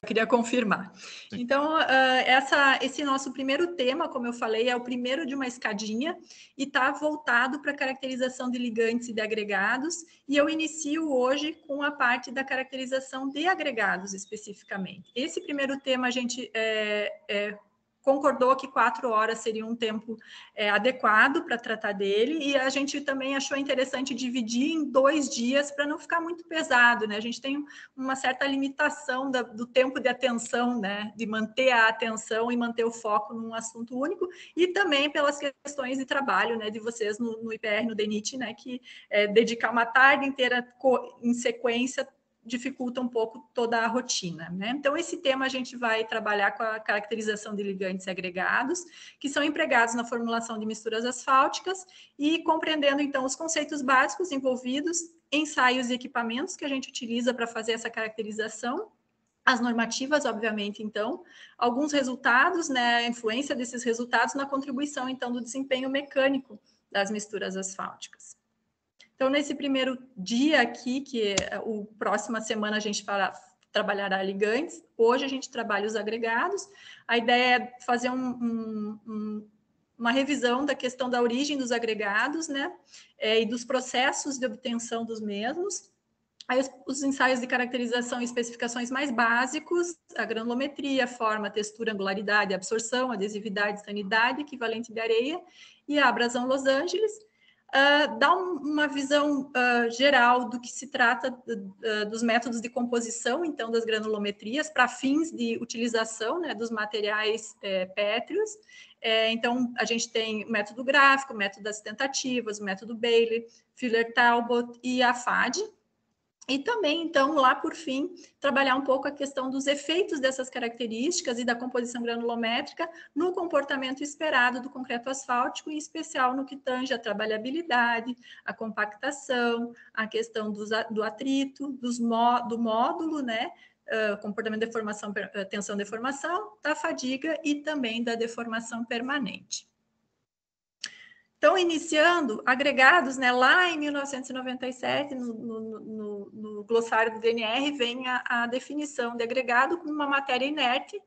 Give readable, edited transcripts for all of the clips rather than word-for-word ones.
queria confirmar. Sim. Então, esse nosso primeiro tema, como eu falei, é o primeiro de uma escadinha e está voltado para a caracterização de ligantes e de agregados, e eu inicio hoje com a parte da caracterização de agregados, especificamente. Esse primeiro tema a gente concordou que 4 horas seria um tempo adequado para tratar dele, e a gente também achou interessante dividir em 2 dias para não ficar muito pesado, né? A gente tem uma certa limitação do tempo de atenção, né? De manter a atenção e manter o foco num assunto único, e também pelas questões de trabalho, né? De vocês no IPR, no DENIT, né? Que dedicar uma tarde inteira em sequência dificulta um pouco toda a rotina, né? Então, esse tema a gente vai trabalhar com a caracterização de ligantes e agregados, que são empregados na formulação de misturas asfálticas, e compreendendo, então, os conceitos básicos envolvidos, ensaios e equipamentos que a gente utiliza para fazer essa caracterização, as normativas, obviamente, então, alguns resultados, né, a influência desses resultados na contribuição, então, do desempenho mecânico das misturas asfálticas. Então, nesse primeiro dia aqui, que próxima semana a gente trabalhará ligantes, hoje a gente trabalha os agregados. A ideia é fazer uma revisão da questão da origem dos agregados, né, e dos processos de obtenção dos mesmos. Aí os ensaios de caracterização e especificações mais básicos, a granulometria, forma, textura, angularidade, absorção, adesividade, sanidade, equivalente de areia, e a abrasão Los Angeles. Dá uma visão geral do que se trata dos métodos de composição, então, das granulometrias, para fins de utilização, né, dos materiais pétreos. Então, a gente tem o método gráfico, o método das tentativas, o método Bailey, Filler-Talbot e a FAD. E também, então, lá por fim, trabalhar um pouco a questão dos efeitos dessas características e da composição granulométrica no comportamento esperado do concreto asfáltico, em especial no que tange a trabalhabilidade, a compactação, a questão do atrito, do módulo, né? Comportamento de deformação, tensão de deformação, da fadiga e também da deformação permanente. Então, iniciando, agregados, né, lá em 1997, no glossário do DNR, vem a definição de agregado como uma matéria inerte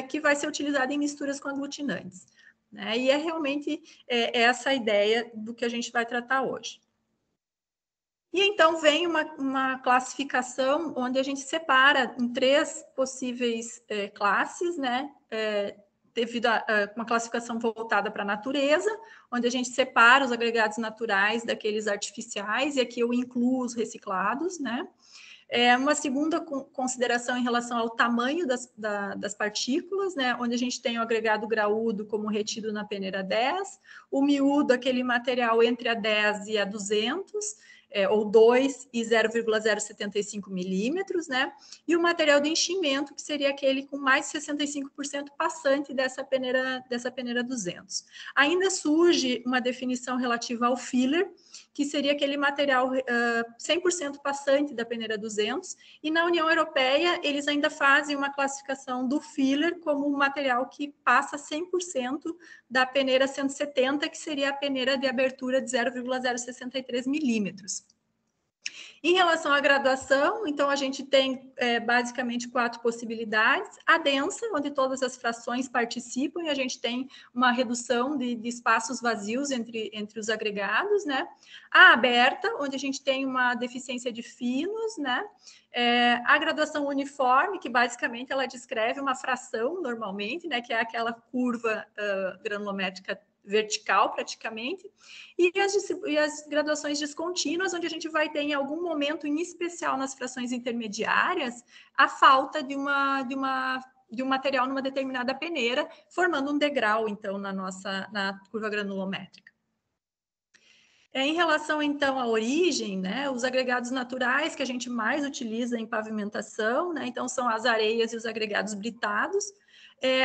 que vai ser utilizada em misturas com aglutinantes, né? E é realmente essa a ideia do que a gente vai tratar hoje. E então vem uma classificação onde a gente separa em 3 possíveis classes, né? Devido a uma classificação voltada para a natureza, onde a gente separa os agregados naturais daqueles artificiais, e aqui eu incluo os reciclados, né? Uma segunda consideração em relação ao tamanho das partículas, né? Onde a gente tem o agregado graúdo como retido na peneira 10, o miúdo, aquele material entre a 10 e a 200, ou 2 e 0,075 milímetros, né? E o material de enchimento, que seria aquele com mais de 65% passante dessa peneira 200. Ainda surge uma definição relativa ao filler, que seria aquele material 100% passante da peneira 200, e na União Europeia eles ainda fazem uma classificação do filler como um material que passa 100% da peneira 170, que seria a peneira de abertura de 0,063 milímetros. Em relação à graduação, então a gente tem basicamente 4 possibilidades. A densa, onde todas as frações participam, e a gente tem uma redução de espaços vazios entre os agregados, né? A aberta, onde a gente tem uma deficiência de finos, né? A graduação uniforme, que basicamente ela descreve uma fração normalmente, né? Que é aquela curva granulométrica vertical, praticamente, e as graduações descontínuas, onde a gente vai ter, em algum momento, em especial nas frações intermediárias, a falta de um material numa determinada peneira, formando um degrau, então, na curva granulométrica. Em relação, então, à origem, né, os agregados naturais que a gente mais utiliza em pavimentação, né, então, são as areias e os agregados britados.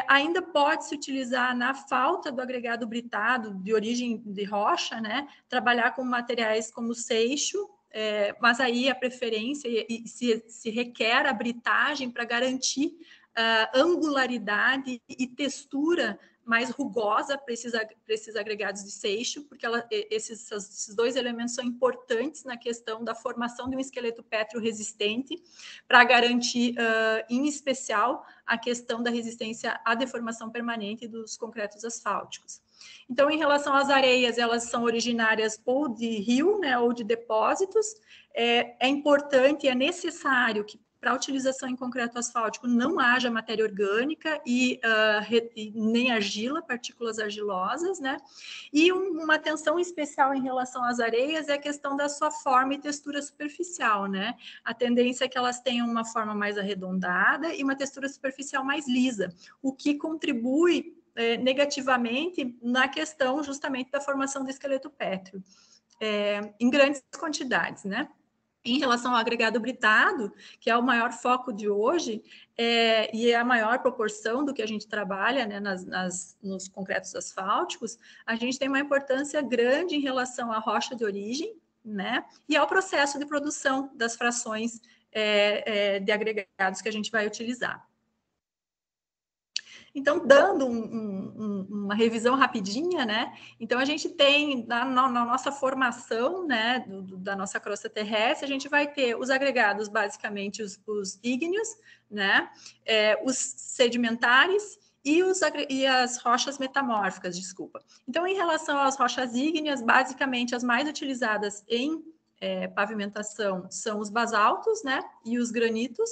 Ainda pode-se utilizar, na falta do agregado britado de origem de rocha, né, trabalhar com materiais como seixo, mas aí a preferência e se requer a britagem para garantir angularidade e textura mais rugosa para esses agregados de seixo, porque esses dois elementos são importantes na questão da formação de um esqueleto pétreo resistente, para garantir, em especial, a questão da resistência à deformação permanente dos concretos asfálticos. Então, em relação às areias, elas são originárias ou de rio, né, ou de depósitos. É importante, é necessário que, para a utilização em concreto asfáltico, não haja matéria orgânica e nem argila, partículas argilosas, né? E uma atenção especial em relação às areias é a questão da sua forma e textura superficial, né? A tendência é que elas tenham uma forma mais arredondada e uma textura superficial mais lisa, o que contribui negativamente na questão justamente da formação do esqueleto pétreo, em grandes quantidades, né? Em relação ao agregado britado, que é o maior foco de hoje, e é a maior proporção do que a gente trabalha, né, nos concretos asfálticos, a gente tem uma importância grande em relação à rocha de origem, né, e ao processo de produção das frações de agregados que a gente vai utilizar. Então, dando uma revisão rapidinha, né? Então, a gente tem, na nossa formação, né, da nossa crosta terrestre, a gente vai ter os agregados, basicamente, os ígneos, né? Os sedimentares e as rochas metamórficas, desculpa. Então, em relação às rochas ígneas, basicamente, as mais utilizadas em pavimentação são os basaltos, né? E os granitos.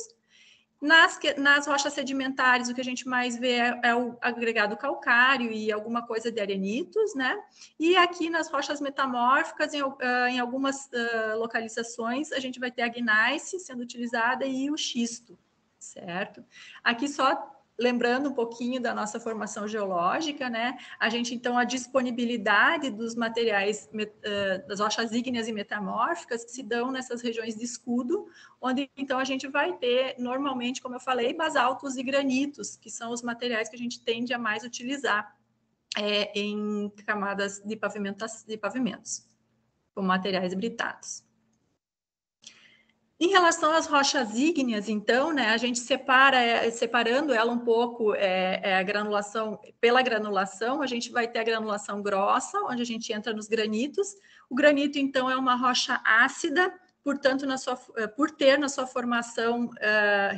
Nas rochas sedimentares, o que a gente mais vê é o agregado calcário e alguma coisa de arenitos, né? E aqui nas rochas metamórficas, em algumas localizações, a gente vai ter a gneiss sendo utilizada e o xisto, certo? Aqui só lembrando um pouquinho da nossa formação geológica, né? A gente, então, a disponibilidade dos materiais das rochas ígneas e metamórficas se dão nessas regiões de escudo, onde, então, a gente vai ter, normalmente, como eu falei, basaltos e granitos, que são os materiais que a gente tende a mais utilizar em camadas de pavimentos, como materiais britados. Em relação às rochas ígneas, então, né, a gente separando ela um pouco, a granulação, pela granulação, a gente vai ter a granulação grossa, onde a gente entra nos granitos. O granito, então, é uma rocha ácida, portanto, por ter na sua formação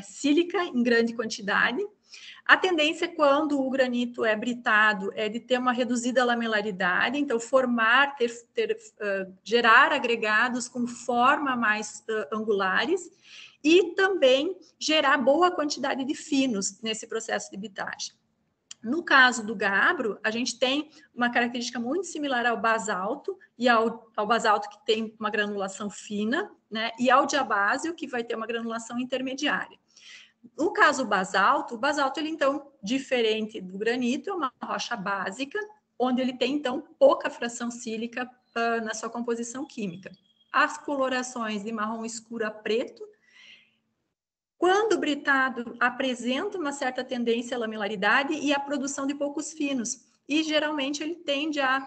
sílica em grande quantidade. A tendência, quando o granito é britado, é de ter uma reduzida lamelaridade, então gerar agregados com forma mais angulares e também gerar boa quantidade de finos nesse processo de bitagem. No caso do gabbro, a gente tem uma característica muito similar ao basalto, e ao basalto que tem uma granulação fina, né, e ao diabásio, que vai ter uma granulação intermediária. No caso o basalto, ele, então, diferente do granito, é uma rocha básica, onde ele tem, então, pouca fração sílica na sua composição química. As colorações de marrom escuro a preto, quando britado, apresenta uma certa tendência à lamelaridade e à produção de poucos finos, e geralmente ele tende a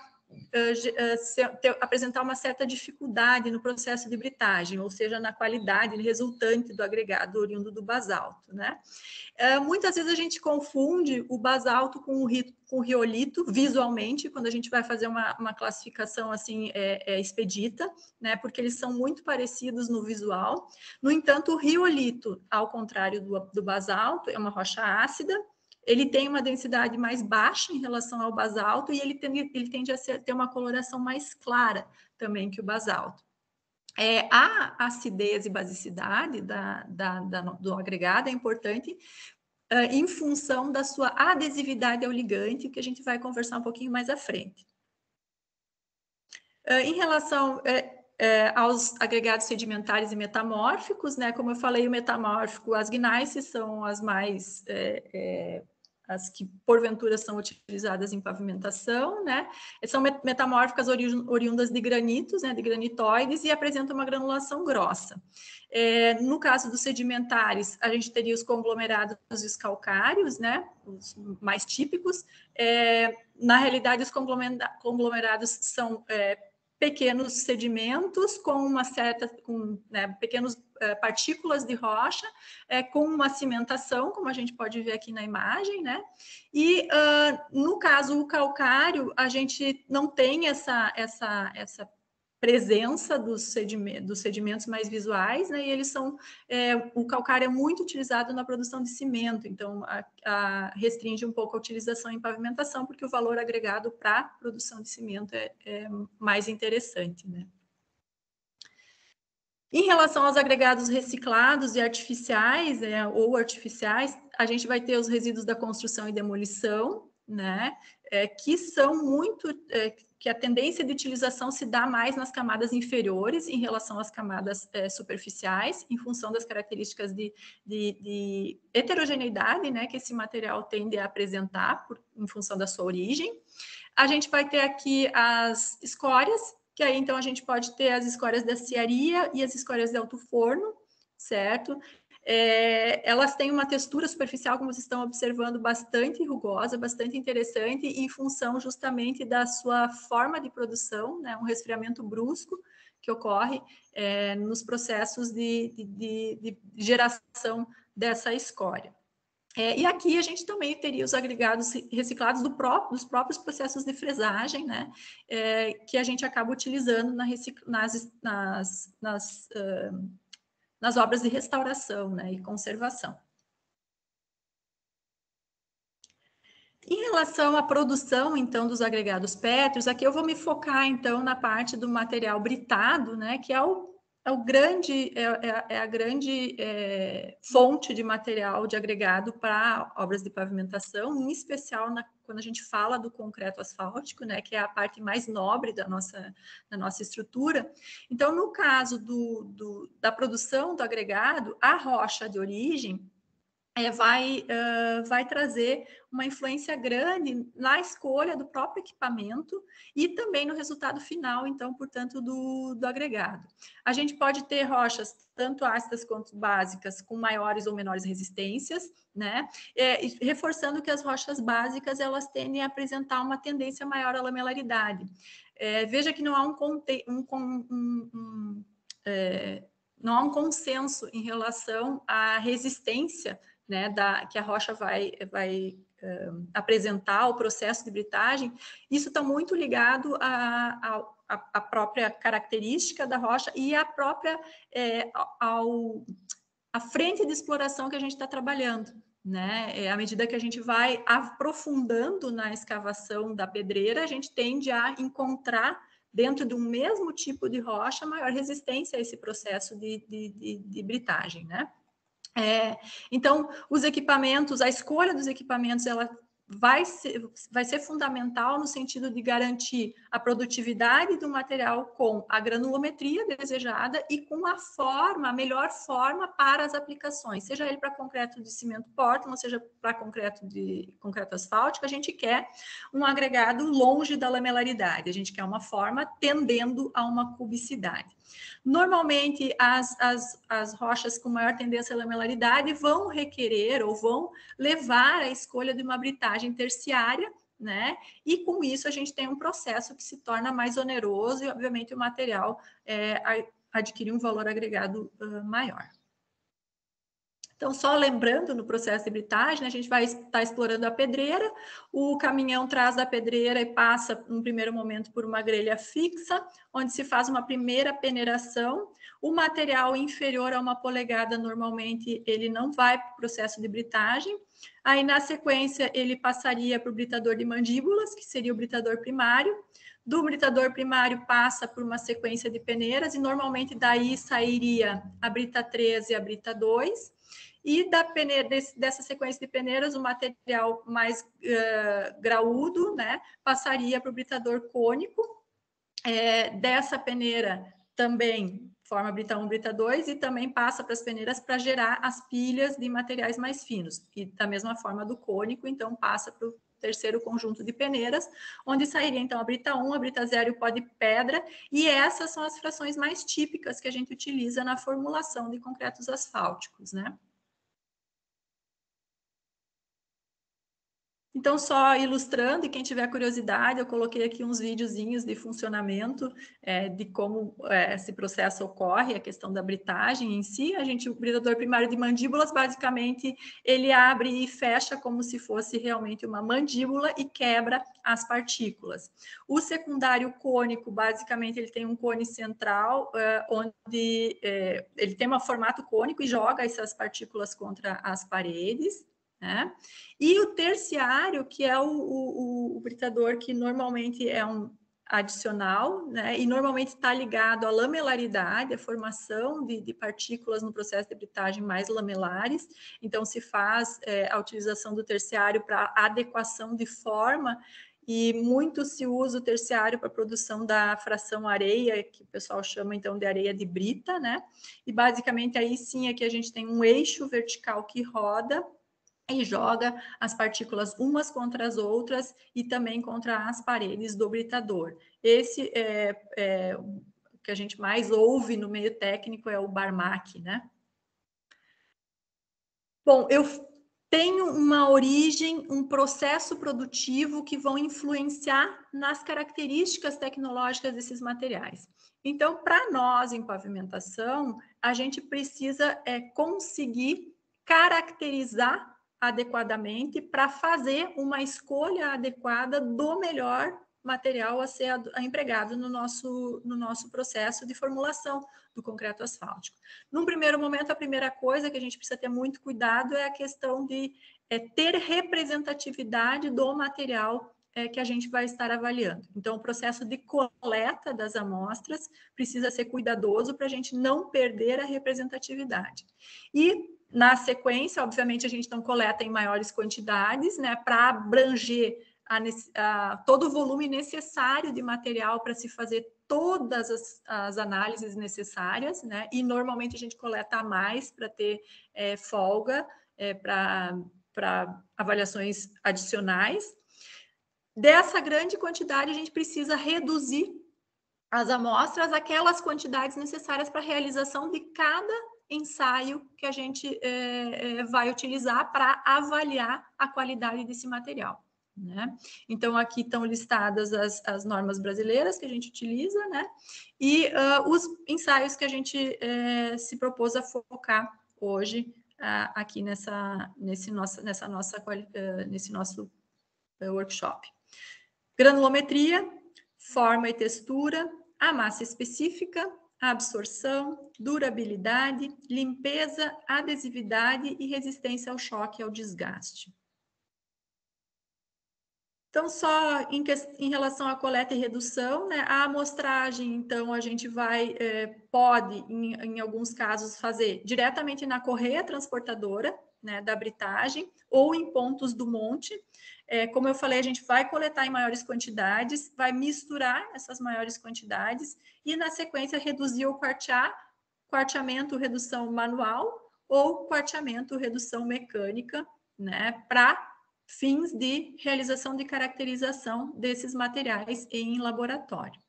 apresentar uma certa dificuldade no processo de britagem, ou seja, na qualidade resultante do agregado oriundo do basalto, né? Muitas vezes a gente confunde o basalto com o riolito visualmente, quando a gente vai fazer uma classificação assim expedita, né? Porque eles são muito parecidos no visual. No entanto, o riolito, ao contrário do basalto, é uma rocha ácida. Ele tem uma densidade mais baixa em relação ao basalto e ele tende a ter uma coloração mais clara também que o basalto. A acidez e basicidade do agregado é importante em função da sua adesividade ao ligante, que a gente vai conversar um pouquinho mais à frente. Em relação aos agregados sedimentares e metamórficos, né? Como eu falei, o metamórfico, as gneisses são as mais as que porventura são utilizadas em pavimentação, né? São metamórficas oriundas de granitos, né? De granitoides, e apresentam uma granulação grossa. No caso dos sedimentares, a gente teria os conglomerados e os calcários, né? Os mais típicos. Na realidade, os conglomerados são pequenos sedimentos com pequenos partículas de rocha, com uma cimentação, como a gente pode ver aqui na imagem, né? E no caso o calcário, a gente não tem essa presença dos sedimentos mais visuais, né? E eles são, o calcário é muito utilizado na produção de cimento, então restringe um pouco a utilização em pavimentação, porque o valor agregado para a produção de cimento é mais interessante, né? Em relação aos agregados reciclados e artificiais, a gente vai ter os resíduos da construção e demolição, né? Que são que a tendência de utilização se dá mais nas camadas inferiores em relação às camadas superficiais, em função das características de heterogeneidade, né, que esse material tende a apresentar em função da sua origem. A gente vai ter aqui as escórias, que aí então a gente pode ter as escórias da aciaria e as escórias de alto forno, certo? Elas têm uma textura superficial, como vocês estão observando, bastante rugosa, bastante interessante, em função justamente da sua forma de produção, né? Um resfriamento brusco que ocorre nos processos de geração dessa escória. E aqui a gente também teria os agregados reciclados dos próprios processos de fresagem, né? Que a gente acaba utilizando nas obras de restauração, né, e conservação. Em relação à produção, então, dos agregados pétreos, aqui eu vou me focar, então, na parte do material britado, né, que é a grande fonte de material de agregado para obras de pavimentação, em especial quando a gente fala do concreto asfáltico, né, que é a parte mais nobre da nossa estrutura. Então, no caso da produção do agregado, a rocha de origem vai trazer uma influência grande na escolha do próprio equipamento e também no resultado final, então, portanto, do agregado. A gente pode ter rochas tanto ácidas quanto básicas com maiores ou menores resistências, né? Reforçando que as rochas básicas, elas tendem a apresentar uma tendência maior à lamelaridade. Veja que não há não há um consenso em relação à resistência, né, que a rocha vai apresentar o processo de britagem. Isso está muito ligado à própria característica da rocha e à própria a frente de exploração que a gente está trabalhando, né? À medida que a gente vai aprofundando na escavação da pedreira, a gente tende a encontrar dentro de um mesmo tipo de rocha maior resistência a esse processo de britagem, né? Então, os equipamentos, a escolha dos equipamentos, ela vai ser fundamental no sentido de garantir a produtividade do material com a granulometria desejada e com a melhor forma para as aplicações, seja ele para concreto de cimento Portland, seja para concreto asfáltico, a gente quer um agregado longe da lamelaridade, a gente quer uma forma tendendo a uma cubicidade. Normalmente, as rochas com maior tendência à lamelaridade vão requerer ou vão levar à escolha de uma britagem terciária, né? E com isso a gente tem um processo que se torna mais oneroso e, obviamente, o material adquire um valor agregado maior. Então, só lembrando, no processo de britagem, né, a gente vai estar explorando a pedreira, o caminhão traz da pedreira e passa, num primeiro momento, por uma grelha fixa, onde se faz uma primeira peneiração. O material inferior a 1 polegada, normalmente, ele não vai para o processo de britagem. Aí, na sequência, ele passaria para o britador de mandíbulas, que seria o britador primário. Do britador primário passa por uma sequência de peneiras, e normalmente daí sairia a brita 3 e a brita 2. E dessa sequência de peneiras, o material mais graúdo, né, passaria para o britador cônico. Dessa peneira também forma brita 1, brita 2 e também passa para as peneiras para gerar as pilhas de materiais mais finos. E da mesma forma do cônico, então passa para o terceiro conjunto de peneiras, onde sairia então a brita 1, a brita 0 e o pó de pedra, e essas são as frações mais típicas que a gente utiliza na formulação de concretos asfálticos, né? Então, só ilustrando, e quem tiver curiosidade, eu coloquei aqui uns videozinhos de funcionamento, de como esse processo ocorre, a questão da britagem em si. O britador primário de mandíbulas, basicamente, ele abre e fecha como se fosse realmente uma mandíbula e quebra as partículas. O secundário cônico, basicamente, ele tem um cone central, onde ele tem um formato cônico e joga essas partículas contra as paredes, né? E o terciário, que é o britador que normalmente é um adicional, né? E normalmente está ligado à lamelaridade, à formação de partículas no processo de britagem mais lamelares. Então, se faz a utilização do terciário para adequação de forma, e muito se usa o terciário para a produção da fração areia, que o pessoal chama então de areia de brita, né? E basicamente aí sim é que a gente tem um eixo vertical que roda e joga as partículas umas contra as outras e também contra as paredes do britador. Esse é o que a gente mais ouve no meio técnico, é o Barmack, né? Bom, eu tenho uma origem, um processo produtivo que vão influenciar nas características tecnológicas desses materiais. Então, para nós em pavimentação, a gente precisa conseguir caracterizar adequadamente para fazer uma escolha adequada do melhor material a ser empregado no nosso processo de formulação do concreto asfáltico. Num primeiro momento, a primeira coisa que a gente precisa ter muito cuidado é a questão de ter representatividade do material que a gente vai estar avaliando. Então, o processo de coleta das amostras precisa ser cuidadoso para a gente não perder a representatividade. E na sequência, obviamente, a gente não coleta em maiores quantidades, né, para abranger todo o volume necessário de material para se fazer todas as análises necessárias, né, e normalmente a gente coleta a mais para ter folga para avaliações adicionais. Dessa grande quantidade, a gente precisa reduzir as amostras àquelas quantidades necessárias para a realização de cada ensaio que a gente vai utilizar para avaliar a qualidade desse material, né? Então, aqui estão listadas as normas brasileiras que a gente utiliza, né? E os ensaios que a gente se propôs a focar hoje aqui nesse nosso workshop. Granulometria, forma e textura, a massa específica, a absorção, durabilidade, limpeza, adesividade e resistência ao choque e ao desgaste. Então, só em relação à coleta e redução, né, a amostragem, então, a gente pode, em alguns casos, fazer diretamente na correia transportadora, né, da britagem, ou em pontos do monte. Como eu falei, a gente vai coletar em maiores quantidades, vai misturar essas maiores quantidades e, na sequência, reduzir ou quarteamento, redução manual ou quarteamento, redução mecânica, né, para fins de realização de caracterização desses materiais em laboratório.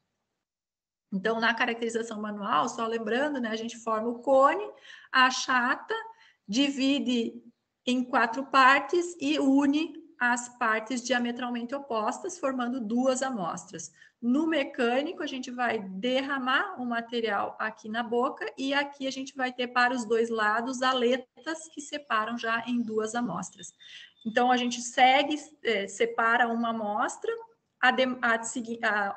Então, na caracterização manual, só lembrando, né, a gente forma o cone, achata, divide em 4 partes e une as partes diametralmente opostas, formando 2 amostras. No mecânico, a gente vai derramar o material aqui na boca e aqui a gente vai ter para os 2 lados aletas que separam já em 2 amostras. Então, a gente separa uma amostra,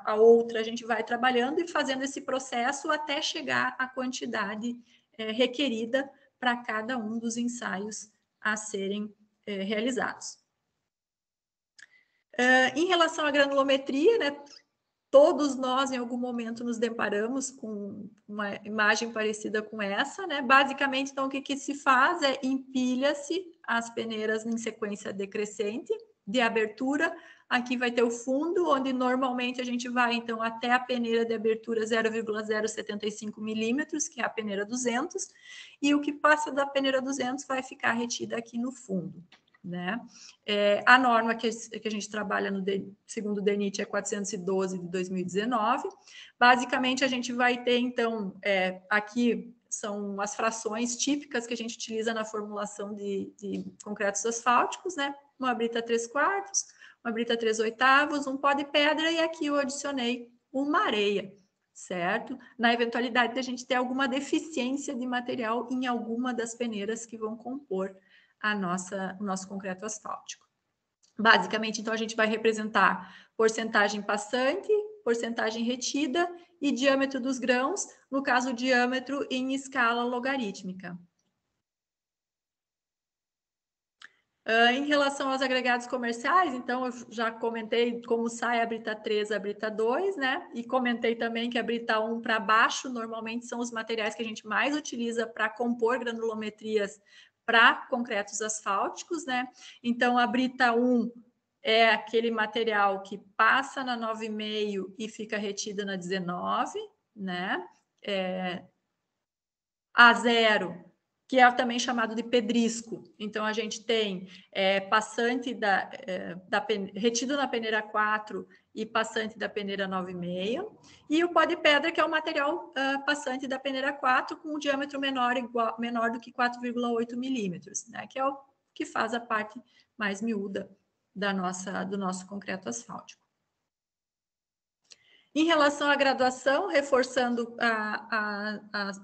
a outra a gente vai trabalhando e fazendo esse processo até chegar à quantidade requerida para cada um dos ensaios a serem realizados. Em relação à granulometria, né, todos nós em algum momento nos deparamos com uma imagem parecida com essa, né? Basicamente, então, o que se faz é empilha-se as peneiras em sequência decrescente de abertura. Aqui vai ter o fundo, onde normalmente a gente vai, então, até a peneira de abertura 0,075 milímetros, que é a peneira 200, e o que passa da peneira 200 vai ficar retida aqui no fundo, né? A norma que a gente trabalha segundo o DENIT é 412 de 2019. Basicamente, a gente vai ter, então, aqui são as frações típicas que a gente utiliza na formulação de concretos asfálticos, né? uma brita 3/4, uma brita 3/8, um pó de pedra e aqui eu adicionei uma areia, certo? Na eventualidade de a gente ter alguma deficiência de material em alguma das peneiras que vão compor o nosso concreto asfáltico. Basicamente, então, a gente vai representar porcentagem passante, porcentagem retida e diâmetro dos grãos, no caso, o diâmetro em escala logarítmica. Em relação aos agregados comerciais, então, eu já comentei como sai a brita 3, a brita 2, né? E comentei também que a brita 1 para baixo, normalmente, são os materiais que a gente mais utiliza para compor granulometrias para concretos asfálticos, né? Então, a brita 1 é aquele material que passa na 9,5 e fica retido na 19, né? A0, que é também chamado de pedrisco. Então, a gente tem passante retido na peneira 4 e passante da peneira 9,5, e o pó de pedra, que é o material passante da peneira 4 com um diâmetro menor do que 4,8 milímetros, né? Que é o que faz a parte mais miúda do nosso concreto asfáltico. Em relação à graduação, reforçando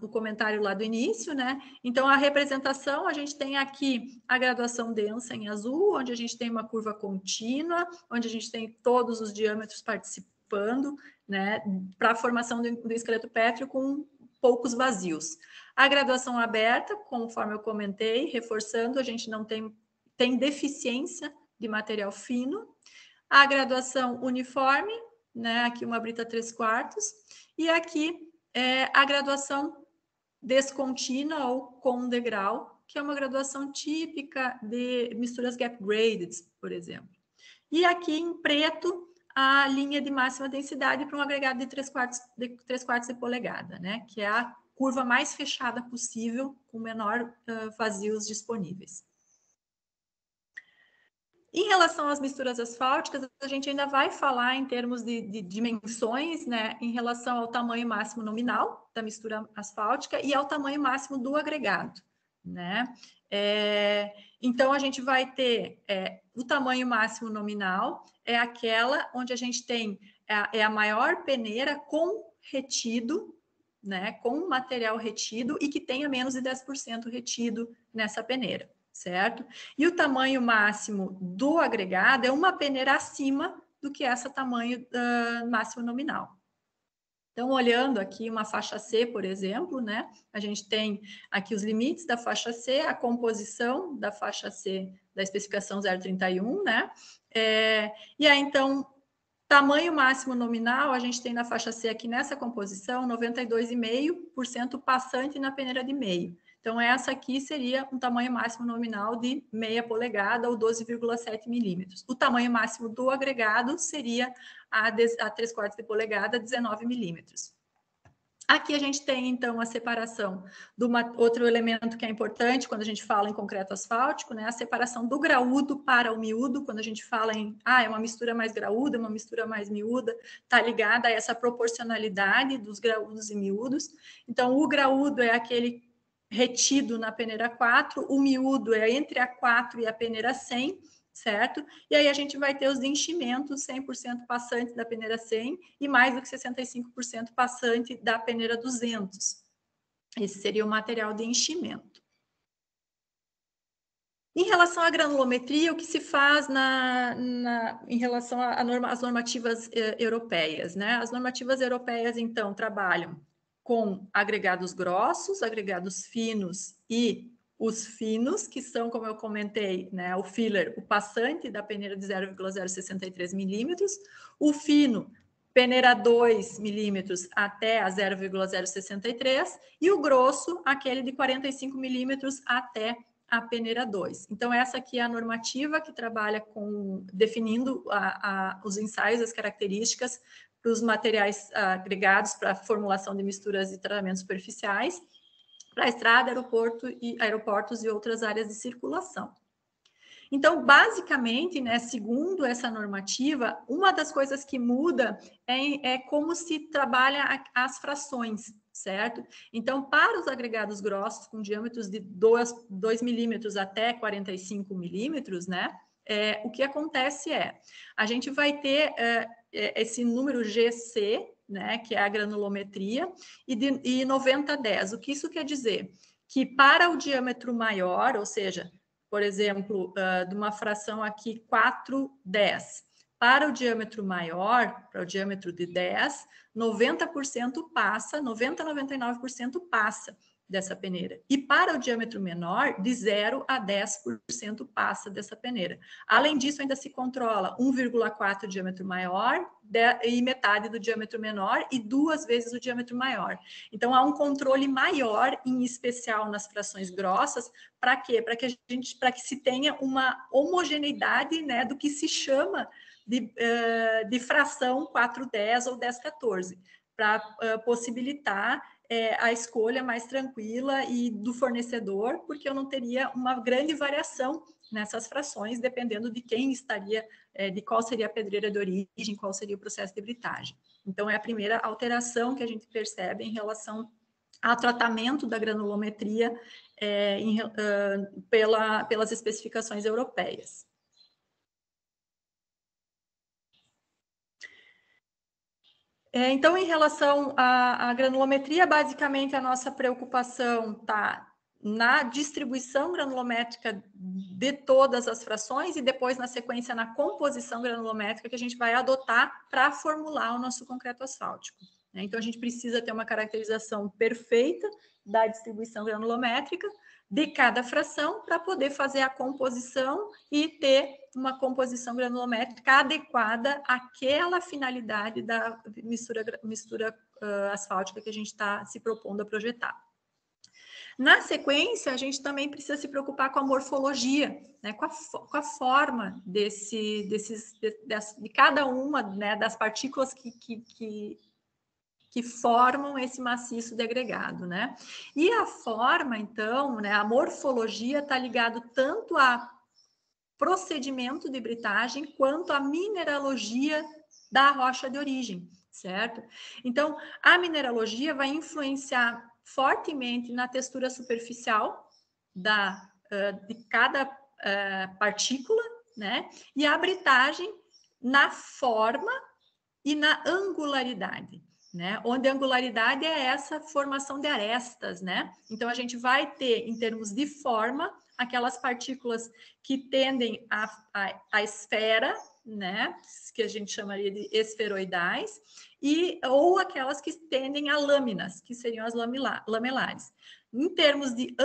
o comentário lá do início, né? Então, a representação, a gente tem aqui a graduação densa em azul, onde a gente tem uma curva contínua, onde a gente tem todos os diâmetros participando, né? Para a formação do esqueleto pétreo com poucos vazios. A graduação aberta, conforme eu comentei, reforçando, a gente não tem deficiência de material fino. A graduação uniforme, né? Aqui uma brita 3/4, e aqui a graduação descontínua ou com degrau, que é uma graduação típica de misturas gap graded, por exemplo. E aqui em preto, a linha de máxima densidade para um agregado de 3/4 de polegada, né? Que é a curva mais fechada possível, com menor vazios disponíveis. Em relação às misturas asfálticas, a gente ainda vai falar em termos de dimensões, né, em relação ao tamanho máximo nominal da mistura asfáltica e ao tamanho máximo do agregado, né? Então, a gente vai ter o tamanho máximo nominal, é aquela onde a gente tem a maior peneira com retido, né, com material retido e que tenha menos de 10% retido nessa peneira, certo? E o tamanho máximo do agregado é uma peneira acima do que esse tamanho máximo nominal. Então, olhando aqui uma faixa C, por exemplo, né? A gente tem aqui os limites da faixa C, a composição da faixa C da especificação 031, né? E aí, então, tamanho máximo nominal, a gente tem na faixa C aqui nessa composição 92,5% passante na peneira de meio. Então, essa aqui seria um tamanho máximo nominal de meia polegada ou 12,7 milímetros. O tamanho máximo do agregado seria a 3/4 de polegada, 19 milímetros. Aqui a gente tem, então, a separação de outro elemento que é importante quando a gente fala em concreto asfáltico, né? A separação do graúdo para o miúdo, quando a gente fala em, é uma mistura mais graúda, uma mistura mais miúda, está ligada a essa proporcionalidade dos graúdos e miúdos. Então, o graúdo é aquele retido na peneira 4, o miúdo é entre a 4 e a peneira 100, certo? E aí a gente vai ter os de enchimento, 100% passante da peneira 100 e mais do que 65% passante da peneira 200. Esse seria o material de enchimento. Em relação à granulometria, o que se faz em relação às normativas europeias, né? As normativas europeias, então, trabalham com agregados grossos, agregados finos e os finos, que são, como eu comentei, né, o filler, o passante da peneira de 0,063 milímetros, o fino, peneira 2 milímetros até a 0,063, e o grosso, aquele de 45 milímetros até a peneira 2. Então, essa aqui é a normativa que trabalha definindo os ensaios, as características para os materiais agregados para a formulação de misturas e tratamentos superficiais, para a estrada, aeroportos e outras áreas de circulação. Então, basicamente, né, segundo essa normativa, uma das coisas que muda é como se trabalha as frações, certo? Então, para os agregados grossos, com diâmetros de 2 milímetros até 45 milímetros, né, o que acontece a gente vai ter esse número GC, né, que é a granulometria, e 90-10. O que isso quer dizer? Que para o diâmetro maior, ou seja, por exemplo, de uma fração aqui 4/10, para o diâmetro maior, para o diâmetro de 10, 90% passa, 99% passa dessa peneira. E para o diâmetro menor, de 0 a 10% passa dessa peneira. Além disso, ainda se controla 1,4 diâmetro maior e metade do diâmetro menor e 2 vezes o diâmetro maior. Então, há um controle maior, em especial nas frações grossas. Para quê? Para que se tenha uma homogeneidade, né, do que se chama de fração 4/10 ou 10/14, para possibilitar a escolha mais tranquila e do fornecedor, porque eu não teria uma grande variação nessas frações, dependendo de quem estaria, de qual seria a pedreira de origem, qual seria o processo de britagem. Então, é a primeira alteração que a gente percebe em relação ao tratamento da granulometria pelas especificações europeias. Então, em relação à granulometria, basicamente a nossa preocupação está na distribuição granulométrica de todas as frações e depois, na sequência, na composição granulométrica que a gente vai adotar para formular o nosso concreto asfáltico. Então, a gente precisa ter uma caracterização perfeita da distribuição granulométrica de cada fração para poder fazer a composição e ter uma composição granulométrica adequada àquela finalidade da mistura asfáltica que a gente está se propondo a projetar. Na sequência, a gente também precisa se preocupar com a morfologia, né, com a forma de cada uma, né, das partículas que formam esse maciço degregado, né? E a forma, então, né, a morfologia está ligado tanto a procedimento de britagem quanto a mineralogia da rocha de origem, certo? Então, a mineralogia vai influenciar fortemente na textura superficial de cada partícula, né? E a britagem na forma e na angularidade, né? Onde a angularidade é essa formação de arestas, né? Então, a gente vai ter, em termos de forma, aquelas partículas que tendem à esfera, né? Que a gente chamaria de esferoidais, ou aquelas que tendem a lâminas, que seriam as lamelares. Em termos de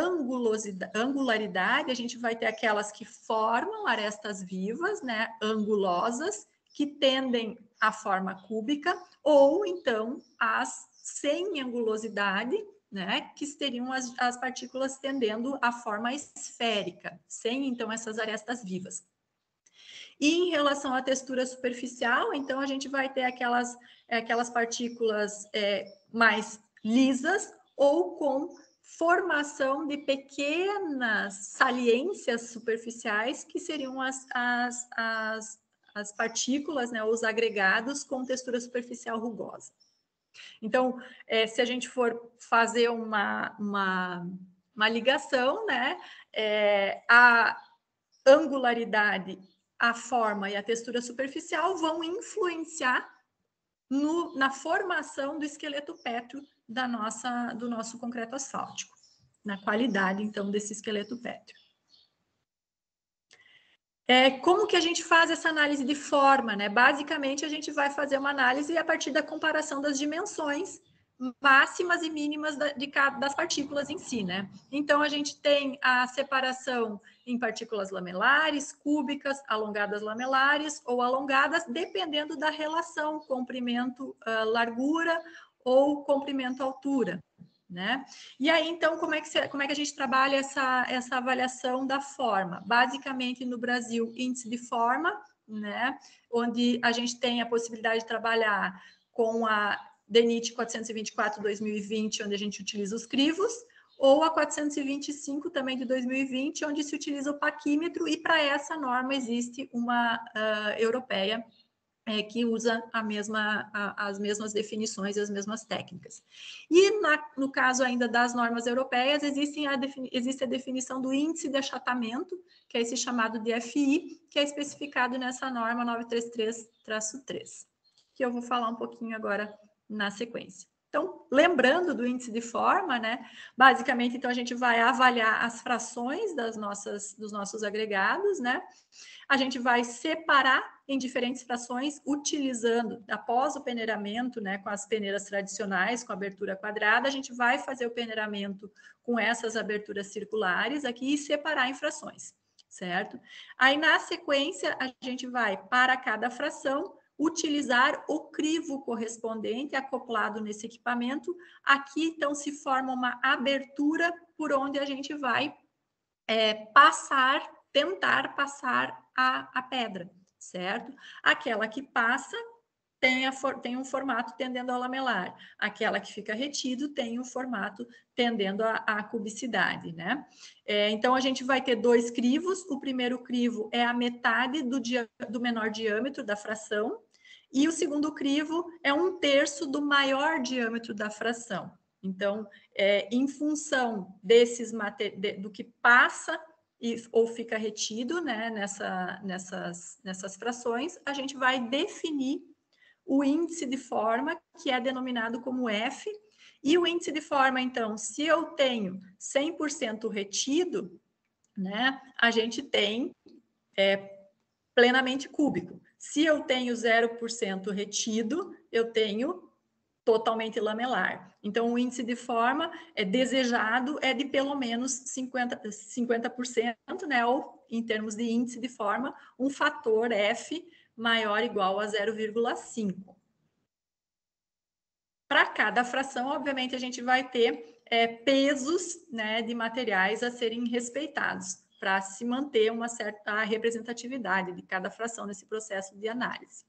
angularidade, a gente vai ter aquelas que formam arestas vivas, né? Angulosas, que tendem à forma cúbica, ou então as sem angulosidade, né, que seriam as partículas tendendo à forma esférica, sem então essas arestas vivas. E em relação à textura superficial, então a gente vai ter aquelas partículas mais lisas ou com formação de pequenas saliências superficiais, que seriam as partículas, né, os agregados com textura superficial rugosa. Então, se a gente for fazer uma ligação, né, a angularidade, a forma e a textura superficial vão influenciar na formação do esqueleto pétreo do nosso concreto asfáltico, na qualidade, então, desse esqueleto pétreo. Como que a gente faz essa análise de forma, né? Basicamente, a gente vai fazer uma análise a partir da comparação das dimensões máximas e mínimas das partículas em si, né? Então, a gente tem a separação em partículas lamelares, cúbicas, alongadas lamelares ou alongadas, dependendo da relação comprimento-largura ou comprimento-altura, né? E aí, então, como é que a gente trabalha essa avaliação da forma? Basicamente, no Brasil, índice de forma, né? Onde a gente tem a possibilidade de trabalhar com a DENIT 424/2020, onde a gente utiliza os crivos, ou a 425 também de 2020, onde se utiliza o paquímetro, e para essa norma existe uma europeia, que usa as mesmas definições e as mesmas técnicas. E no caso ainda das normas europeias, existe a definição do índice de achatamento, que é esse chamado de FI, que é especificado nessa norma 933-3, que eu vou falar um pouquinho agora na sequência. Então, lembrando do índice de forma, né? Basicamente, então, a gente vai avaliar as frações dos nossos agregados, né? A gente vai separar em diferentes frações, utilizando, após o peneiramento, né, com as peneiras tradicionais, com abertura quadrada, a gente vai fazer o peneiramento com essas aberturas circulares aqui e separar em frações, certo? Aí, na sequência, a gente vai, para cada fração, utilizar o crivo correspondente acoplado nesse equipamento. Aqui, então, se forma uma abertura por onde a gente vai tentar passar a pedra, certo? Aquela que passa tem um formato tendendo ao lamelar, aquela que fica retido tem um formato tendendo à cubicidade, né? Então, a gente vai ter dois crivos, o primeiro crivo é a metade do menor diâmetro da fração, e o segundo crivo é 1/3 do maior diâmetro da fração. Então, em função do que passa ou fica retido, né, nessas frações, a gente vai definir o índice de forma, que é denominado como F, e o índice de forma, então, se eu tenho 100% retido, né, a gente tem plenamente cúbico. Se eu tenho 0% retido, eu tenho totalmente lamelar. Então, o índice de forma desejado é de pelo menos 50%, né? Ou, em termos de índice de forma, um fator F maior ou igual a 0,5. Para cada fração, obviamente, a gente vai ter pesos, né, de materiais a serem respeitados, para se manter uma certa representatividade de cada fração nesse processo de análise.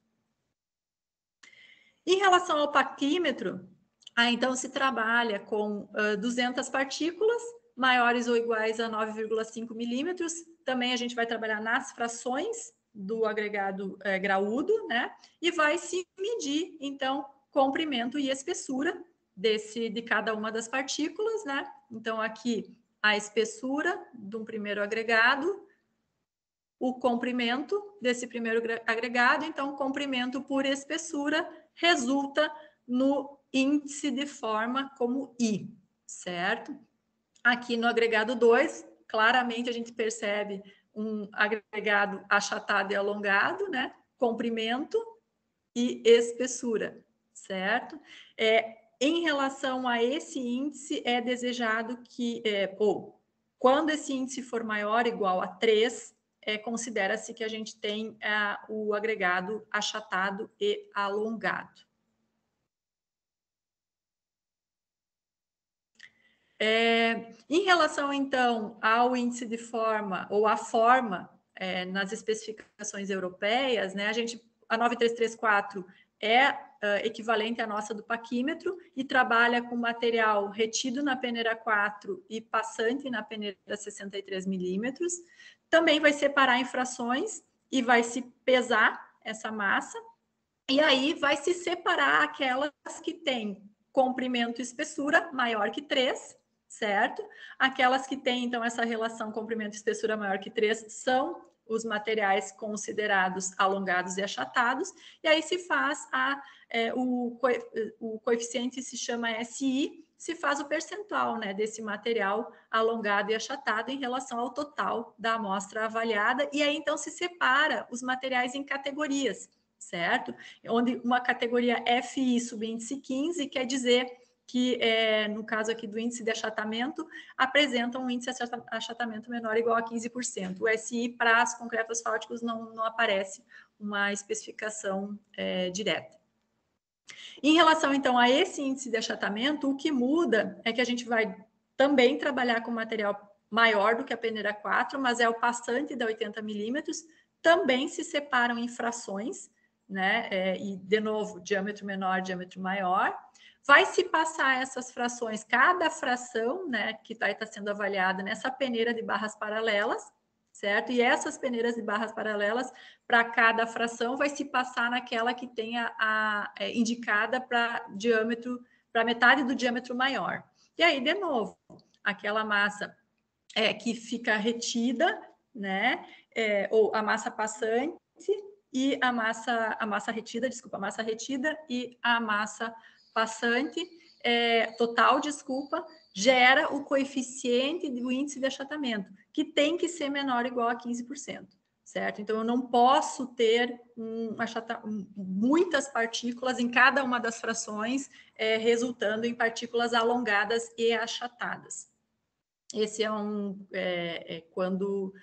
Em relação ao paquímetro, então se trabalha com 200 partículas, maiores ou iguais a 9,5 milímetros. Também a gente vai trabalhar nas frações do agregado graúdo, né? E vai se medir, então, comprimento e espessura de cada uma das partículas, né? Então, aqui a espessura de um primeiro agregado, o comprimento desse primeiro agregado, então, comprimento por espessura resulta no índice de forma como I, certo? Aqui no agregado 2, claramente a gente percebe um agregado achatado e alongado, né? Comprimento e espessura, certo? Em relação a esse índice, é desejado que, quando esse índice for maior ou igual a 3, considera-se que a gente tem o agregado achatado e alongado. Em relação, então, ao índice de forma, ou à forma, nas especificações europeias, né, a 9334 equivalente à nossa do paquímetro e trabalha com material retido na peneira 4 e passante na peneira 63 milímetros. Também vai separar em frações e vai se pesar essa massa, e aí vai se separar aquelas que têm comprimento e espessura maior que 3, certo? Aquelas que têm, então, essa relação comprimento e espessura maior que 3 são os materiais considerados alongados e achatados, e aí se faz o coeficiente se chama SI, se faz o percentual, né, desse material alongado e achatado em relação ao total da amostra avaliada, e aí então se separa os materiais em categorias, certo? Onde uma categoria FI subíndice 15 quer dizer que, no caso aqui do índice de achatamento, apresenta um índice de achatamento menor ou igual a 15%. O SI para as concretos asfálticos não aparece uma especificação direta. Em relação, então, a esse índice de achatamento, o que muda é que a gente vai também trabalhar com material maior do que a peneira 4, mas é o passante da 80 milímetros, também se separam em frações, né? E, de novo, diâmetro menor, diâmetro maior. Vai se passar essas frações, cada fração, né, que está sendo avaliada nessa peneira de barras paralelas, certo? E essas peneiras de barras paralelas, para cada fração, vai se passar naquela que tenha indicada para diâmetro, para metade do diâmetro maior. E aí, de novo, aquela massa que fica retida, né? Ou a massa passante e a massa retida, desculpa, a massa retida e a massa passante, total, desculpa, gera o coeficiente do índice de achatamento, que tem que ser menor ou igual a 15%, certo? Então, eu não posso ter muitas partículas em cada uma das frações, resultando em partículas alongadas e achatadas. Esse quando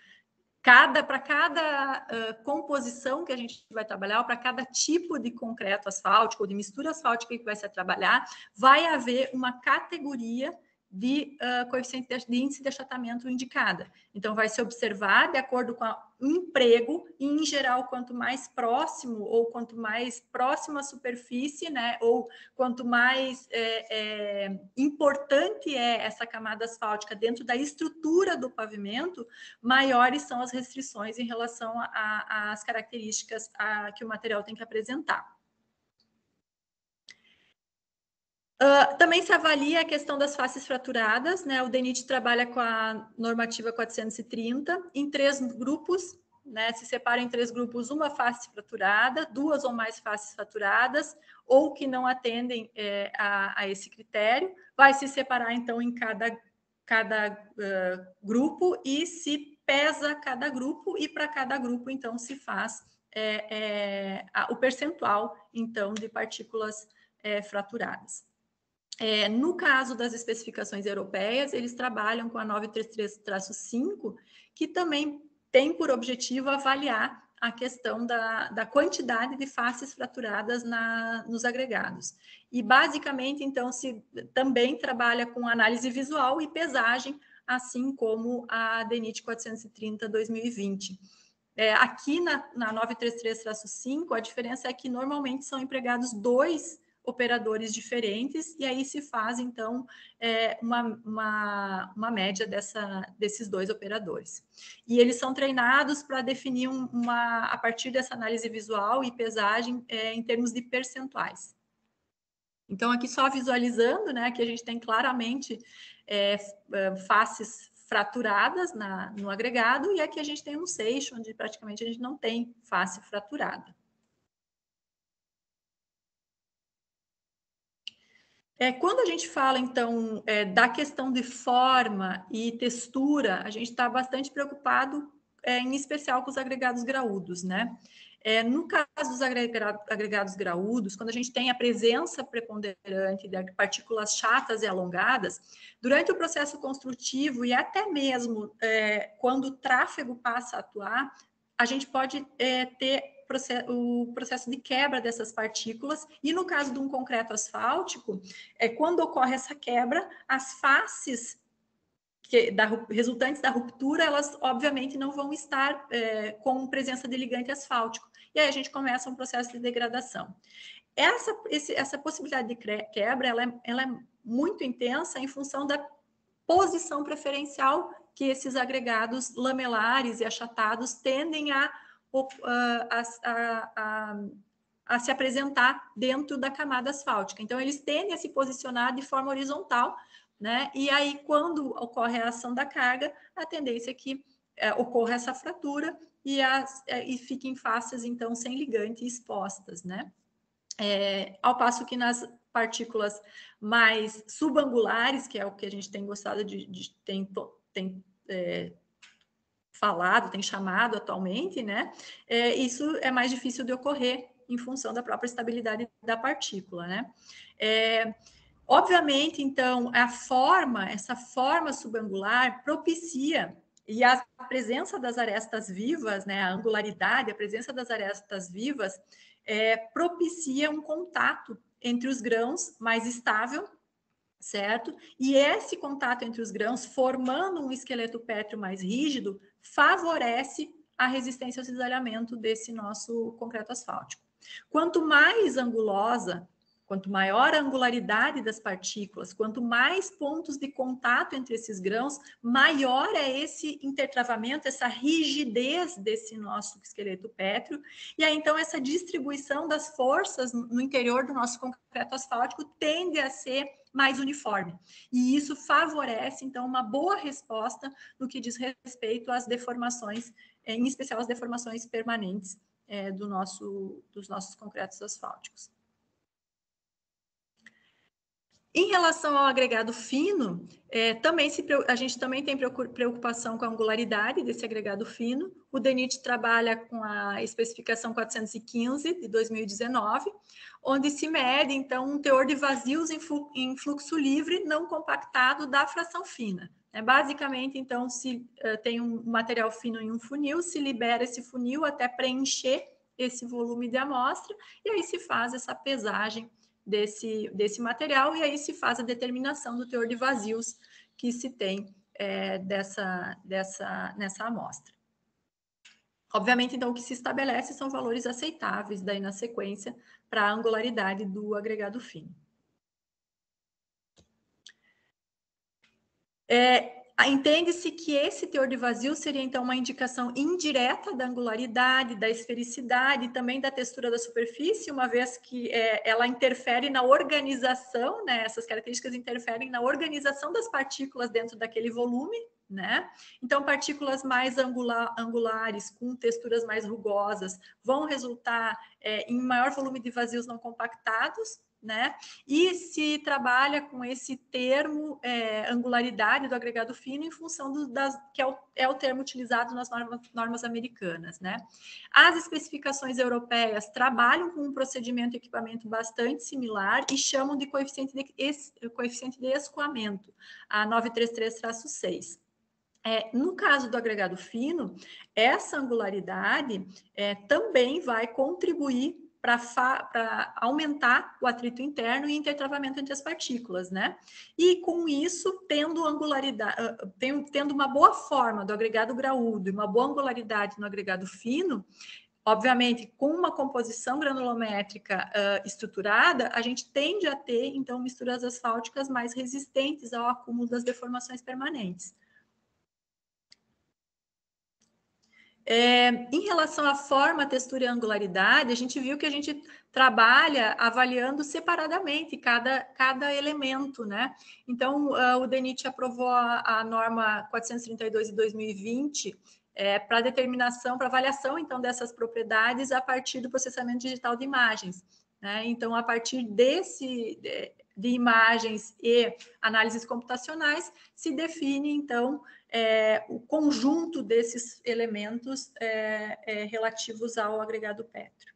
para cada composição que a gente vai trabalhar, ou para cada tipo de concreto asfáltico ou de mistura asfáltica que vai se trabalhar, vai haver uma categoria de coeficiente de índice de achatamento indicada. Então, vai se observar de acordo com o emprego, e, em geral, quanto mais próximo ou quanto mais próximo à superfície, né, ou quanto mais importante é essa camada asfáltica dentro da estrutura do pavimento, maiores são as restrições em relação às características que o material tem que apresentar. Também se avalia a questão das faces fraturadas, né? O DENIT trabalha com a normativa 430 em 3 grupos, né? Se separa em 3 grupos, uma face fraturada, 2 ou mais faces fraturadas, ou que não atendem a esse critério. Vai se separar, então, em cada grupo e se pesa cada grupo, e para cada grupo, então, se faz o percentual, então, de partículas fraturadas. No caso das especificações europeias, eles trabalham com a 933-5, que também tem por objetivo avaliar a questão da quantidade de faces fraturadas nos agregados. E, basicamente, então, se também trabalha com análise visual e pesagem, assim como a DENIT 430-2020. Aqui na 933-5, a diferença é que normalmente são empregados 2 operadores diferentes, e aí se faz, então, uma média desses 2 operadores. E eles são treinados para definir a partir dessa análise visual e pesagem em termos de percentuais. Então, aqui só visualizando, né, que a gente tem claramente faces fraturadas no agregado, e aqui a gente tem um seixo, onde praticamente a gente não tem face fraturada. Quando a gente fala, então, da questão de forma e textura, a gente está bastante preocupado, em especial com os agregados graúdos, né? No caso dos agregados graúdos, quando a gente tem a presença preponderante de partículas chatas e alongadas, durante o processo construtivo e até mesmo quando o tráfego passa a atuar, a gente pode ter o processo de quebra dessas partículas, e no caso de um concreto asfáltico, quando ocorre essa quebra, as faces resultantes da ruptura, elas obviamente não vão estar com presença de ligante asfáltico, e aí a gente começa um processo de degradação. Essa possibilidade de quebra, ela é muito intensa em função da posição preferencial que esses agregados lamelares e achatados tendem a se apresentar dentro da camada asfáltica. Então, eles tendem a se posicionar de forma horizontal, né? E aí, quando ocorre a ação da carga, a tendência é que ocorra essa fratura e fiquem faces, então, sem ligante expostas, né? Ao passo que nas partículas mais subangulares, que é o que a gente tem gostado tem falado, tem chamado atualmente, né? Isso é mais difícil de ocorrer em função da própria estabilidade da partícula, né? Obviamente, então, essa forma subangular propicia, e a presença das arestas vivas, né, a angularidade, a presença das arestas vivas, propicia um contato entre os grãos mais estável, certo? E esse contato entre os grãos, formando um esqueleto pétreo mais rígido, favorece a resistência ao cisalhamento desse nosso concreto asfáltico. Quanto mais angulosa Quanto maior a angularidade das partículas, quanto mais pontos de contato entre esses grãos, maior é esse intertravamento, essa rigidez desse nosso esqueleto pétreo. E aí, então, essa distribuição das forças no interior do nosso concreto asfáltico tende a ser mais uniforme. E isso favorece, então, uma boa resposta no que diz respeito às deformações, em especial as deformações permanentes dos nossos concretos asfálticos. Em relação ao agregado fino, a gente também tem preocupação com a angularidade desse agregado fino. O DENIT trabalha com a especificação 415 de 2019, onde se mede, então, um teor de vazios em fluxo livre não compactado da fração fina. Basicamente, então, se tem um material fino em um funil, se libera esse funil até preencher esse volume de amostra, e aí se faz essa pesagem desse material, e aí se faz a determinação do teor de vazios que se tem nessa amostra. Obviamente, então, o que se estabelece são valores aceitáveis daí na sequência para a angularidade do agregado fino. Entende-se que esse teor de vazio seria, então, uma indicação indireta da angularidade, da esfericidade e também da textura da superfície, uma vez que ela interfere na organização, né? Essas características interferem na organização das partículas dentro daquele volume, né? Então, partículas mais angulares, com texturas mais rugosas, vão resultar em maior volume de vazios não compactados, né? E se trabalha com esse termo angularidade do agregado fino em função que é o termo utilizado nas normas americanas, né? As especificações europeias trabalham com um procedimento de equipamento bastante similar e chamam de coeficiente de escoamento, a 933-6. No caso do agregado fino, essa angularidade também vai contribuir para aumentar o atrito interno e intertravamento entre as partículas, né? E com isso, tendo uma boa forma do agregado graúdo e uma boa angularidade no agregado fino, obviamente, com uma composição granulométrica estruturada, a gente tende a ter, então, misturas asfálticas mais resistentes ao acúmulo das deformações permanentes. Em relação à forma, textura e angularidade, a gente viu que a gente trabalha avaliando separadamente cada elemento, né? Então, o DENIT aprovou a norma 432 de 2020 para determinação, para avaliação, então, dessas propriedades a partir do processamento digital de imagens, né? Então, a partir de imagens e análises computacionais, se define, então, o conjunto desses elementos relativos ao agregado pétreo.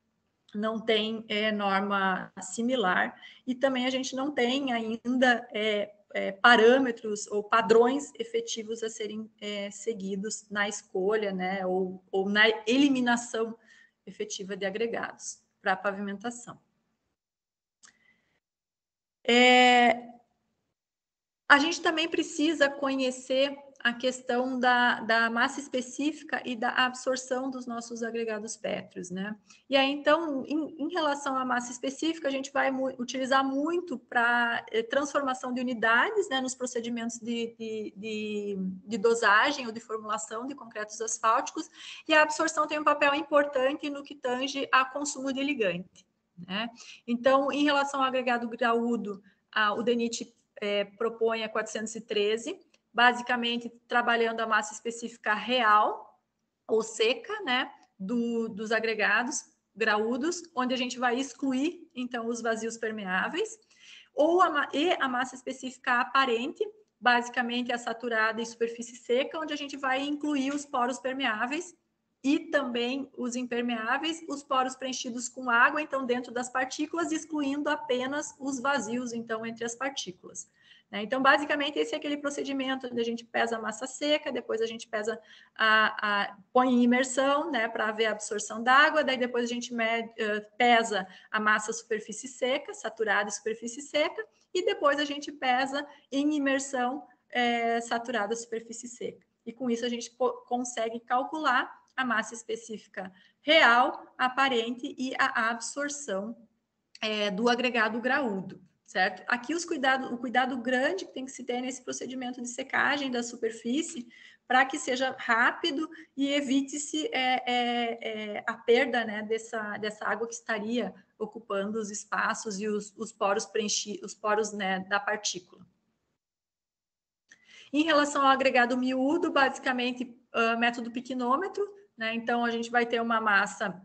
Não tem norma similar e também a gente não tem ainda parâmetros ou padrões efetivos a serem seguidos na escolha, né, ou na eliminação efetiva de agregados para a pavimentação. A gente também precisa conhecer a questão da massa específica e da absorção dos nossos agregados pétreos, né? E aí, então, em relação à massa específica, a gente vai utilizar muito para transformação de unidades, né, nos procedimentos de dosagem ou de formulação de concretos asfálticos, e a absorção tem um papel importante no que tange a consumo de ligante, né? Então, em relação ao agregado graúdo, o DENIT propõe a 413, basicamente trabalhando a massa específica real ou seca, né, dos agregados graúdos, onde a gente vai excluir, então, os vazios permeáveis, ou a massa específica aparente, basicamente a saturada e superfície seca, onde a gente vai incluir os poros permeáveis e também os impermeáveis, os poros preenchidos com água, então, dentro das partículas, excluindo apenas os vazios, então, entre as partículas. Então, basicamente, esse é aquele procedimento onde a gente pesa a massa seca, depois a gente pesa põe em imersão, né, para ver a absorção d'água, daí depois a gente pesa a massa superfície seca, saturada e superfície seca, e depois a gente pesa em imersão saturada superfície seca. E com isso a gente consegue calcular a massa específica real, aparente e a absorção do agregado graúdo, certo? Aqui o cuidado grande que tem que se ter nesse procedimento de secagem da superfície para que seja rápido e evite-se a perda, né, dessa água que estaria ocupando os espaços e os poros preenchidos, os poros, né, da partícula. Em relação ao agregado miúdo, basicamente, método piquinômetro, né? Então, a gente vai ter uma massa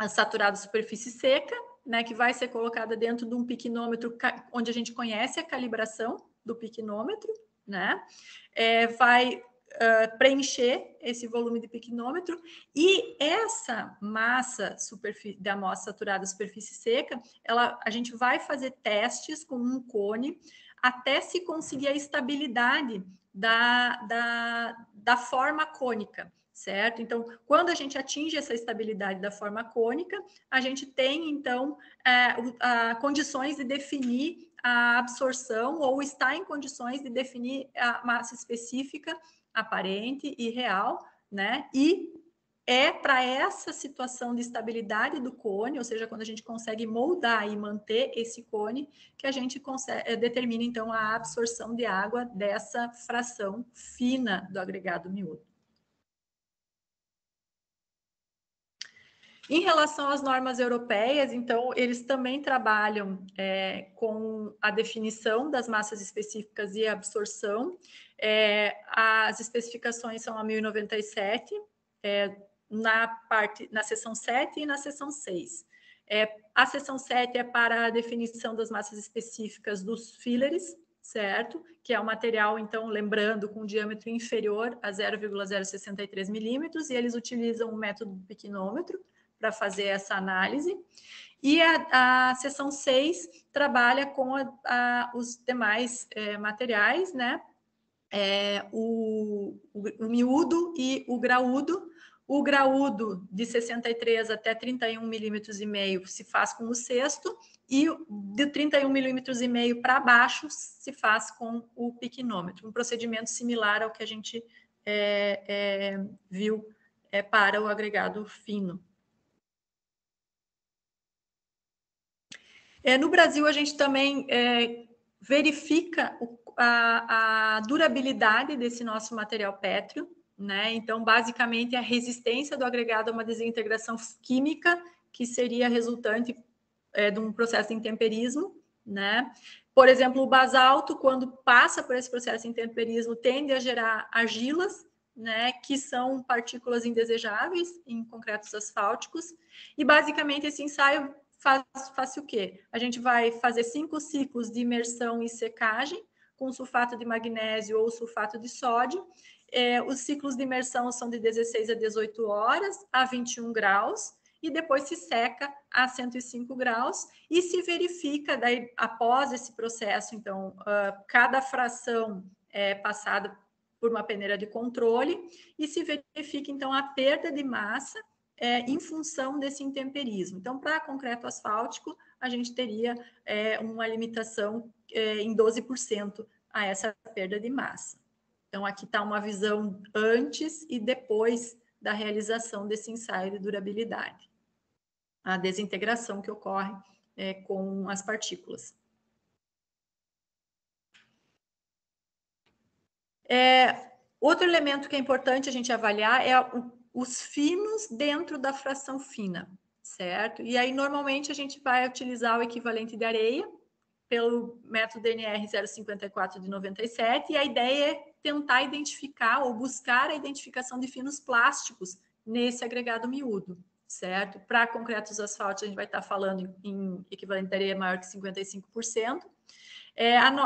saturada superfície seca, né, que vai ser colocada dentro de um piquinômetro, onde a gente conhece a calibração do piquinômetro, né? Vai preencher esse volume de piquinômetro, e essa massa da amostra saturada superfície seca, a gente vai fazer testes com um cone até se conseguir a estabilidade da forma cônica, certo? Então, quando a gente atinge essa estabilidade da forma cônica, a gente tem, então, condições de definir a absorção, ou está em condições de definir a massa específica aparente e real, né? E para essa situação de estabilidade do cone, ou seja, quando a gente consegue moldar e manter esse cone, que a gente determina, então, a absorção de água dessa fração fina do agregado miúdo. Em relação às normas europeias, então, eles também trabalham com a definição das massas específicas e a absorção. As especificações são a 1097, na seção 7 e na seção 6. A seção 7 é para a definição das massas específicas dos fillers, certo? Que é um material, então, lembrando, com diâmetro inferior a 0,063 milímetros, e eles utilizam o método do piquinômetro para fazer essa análise. E a seção 6 trabalha com os demais materiais, né? O miúdo e o graúdo. O graúdo de 63 até 31 milímetros e meio se faz com o cesto, e de 31 milímetros e meio para baixo se faz com o piquinômetro, um procedimento similar ao que a gente viu para o agregado fino. No Brasil, a gente também verifica a durabilidade desse nosso material pétreo, né? Então, basicamente, a resistência do agregado a uma desintegração química, que seria resultante de um processo de intemperismo, né? Por exemplo, o basalto, quando passa por esse processo de intemperismo, tende a gerar argilas, né, que são partículas indesejáveis em concretos asfálticos, e basicamente esse ensaio faz o quê? A gente vai fazer 5 ciclos de imersão e secagem com sulfato de magnésio ou sulfato de sódio. Os ciclos de imersão são de 16 a 18 horas a 21 graus, e depois se seca a 105 graus, e se verifica, daí, após esse processo, então, cada fração é passada por uma peneira de controle, e se verifica, então, a perda de massa em função desse intemperismo. Então, para concreto asfáltico, a gente teria uma limitação em 12% a essa perda de massa. Então, aqui está uma visão antes e depois da realização desse ensaio de durabilidade. A desintegração que ocorre com as partículas. Outro elemento que é importante a gente avaliar é os finos dentro da fração fina, certo? E aí, normalmente, a gente vai utilizar o equivalente de areia pelo método DNR 054 de 97, e a ideia é tentar identificar ou buscar a identificação de finos plásticos nesse agregado miúdo, certo? Para concretos asfálticos, a gente vai estar falando em equivalente de areia maior que 55%.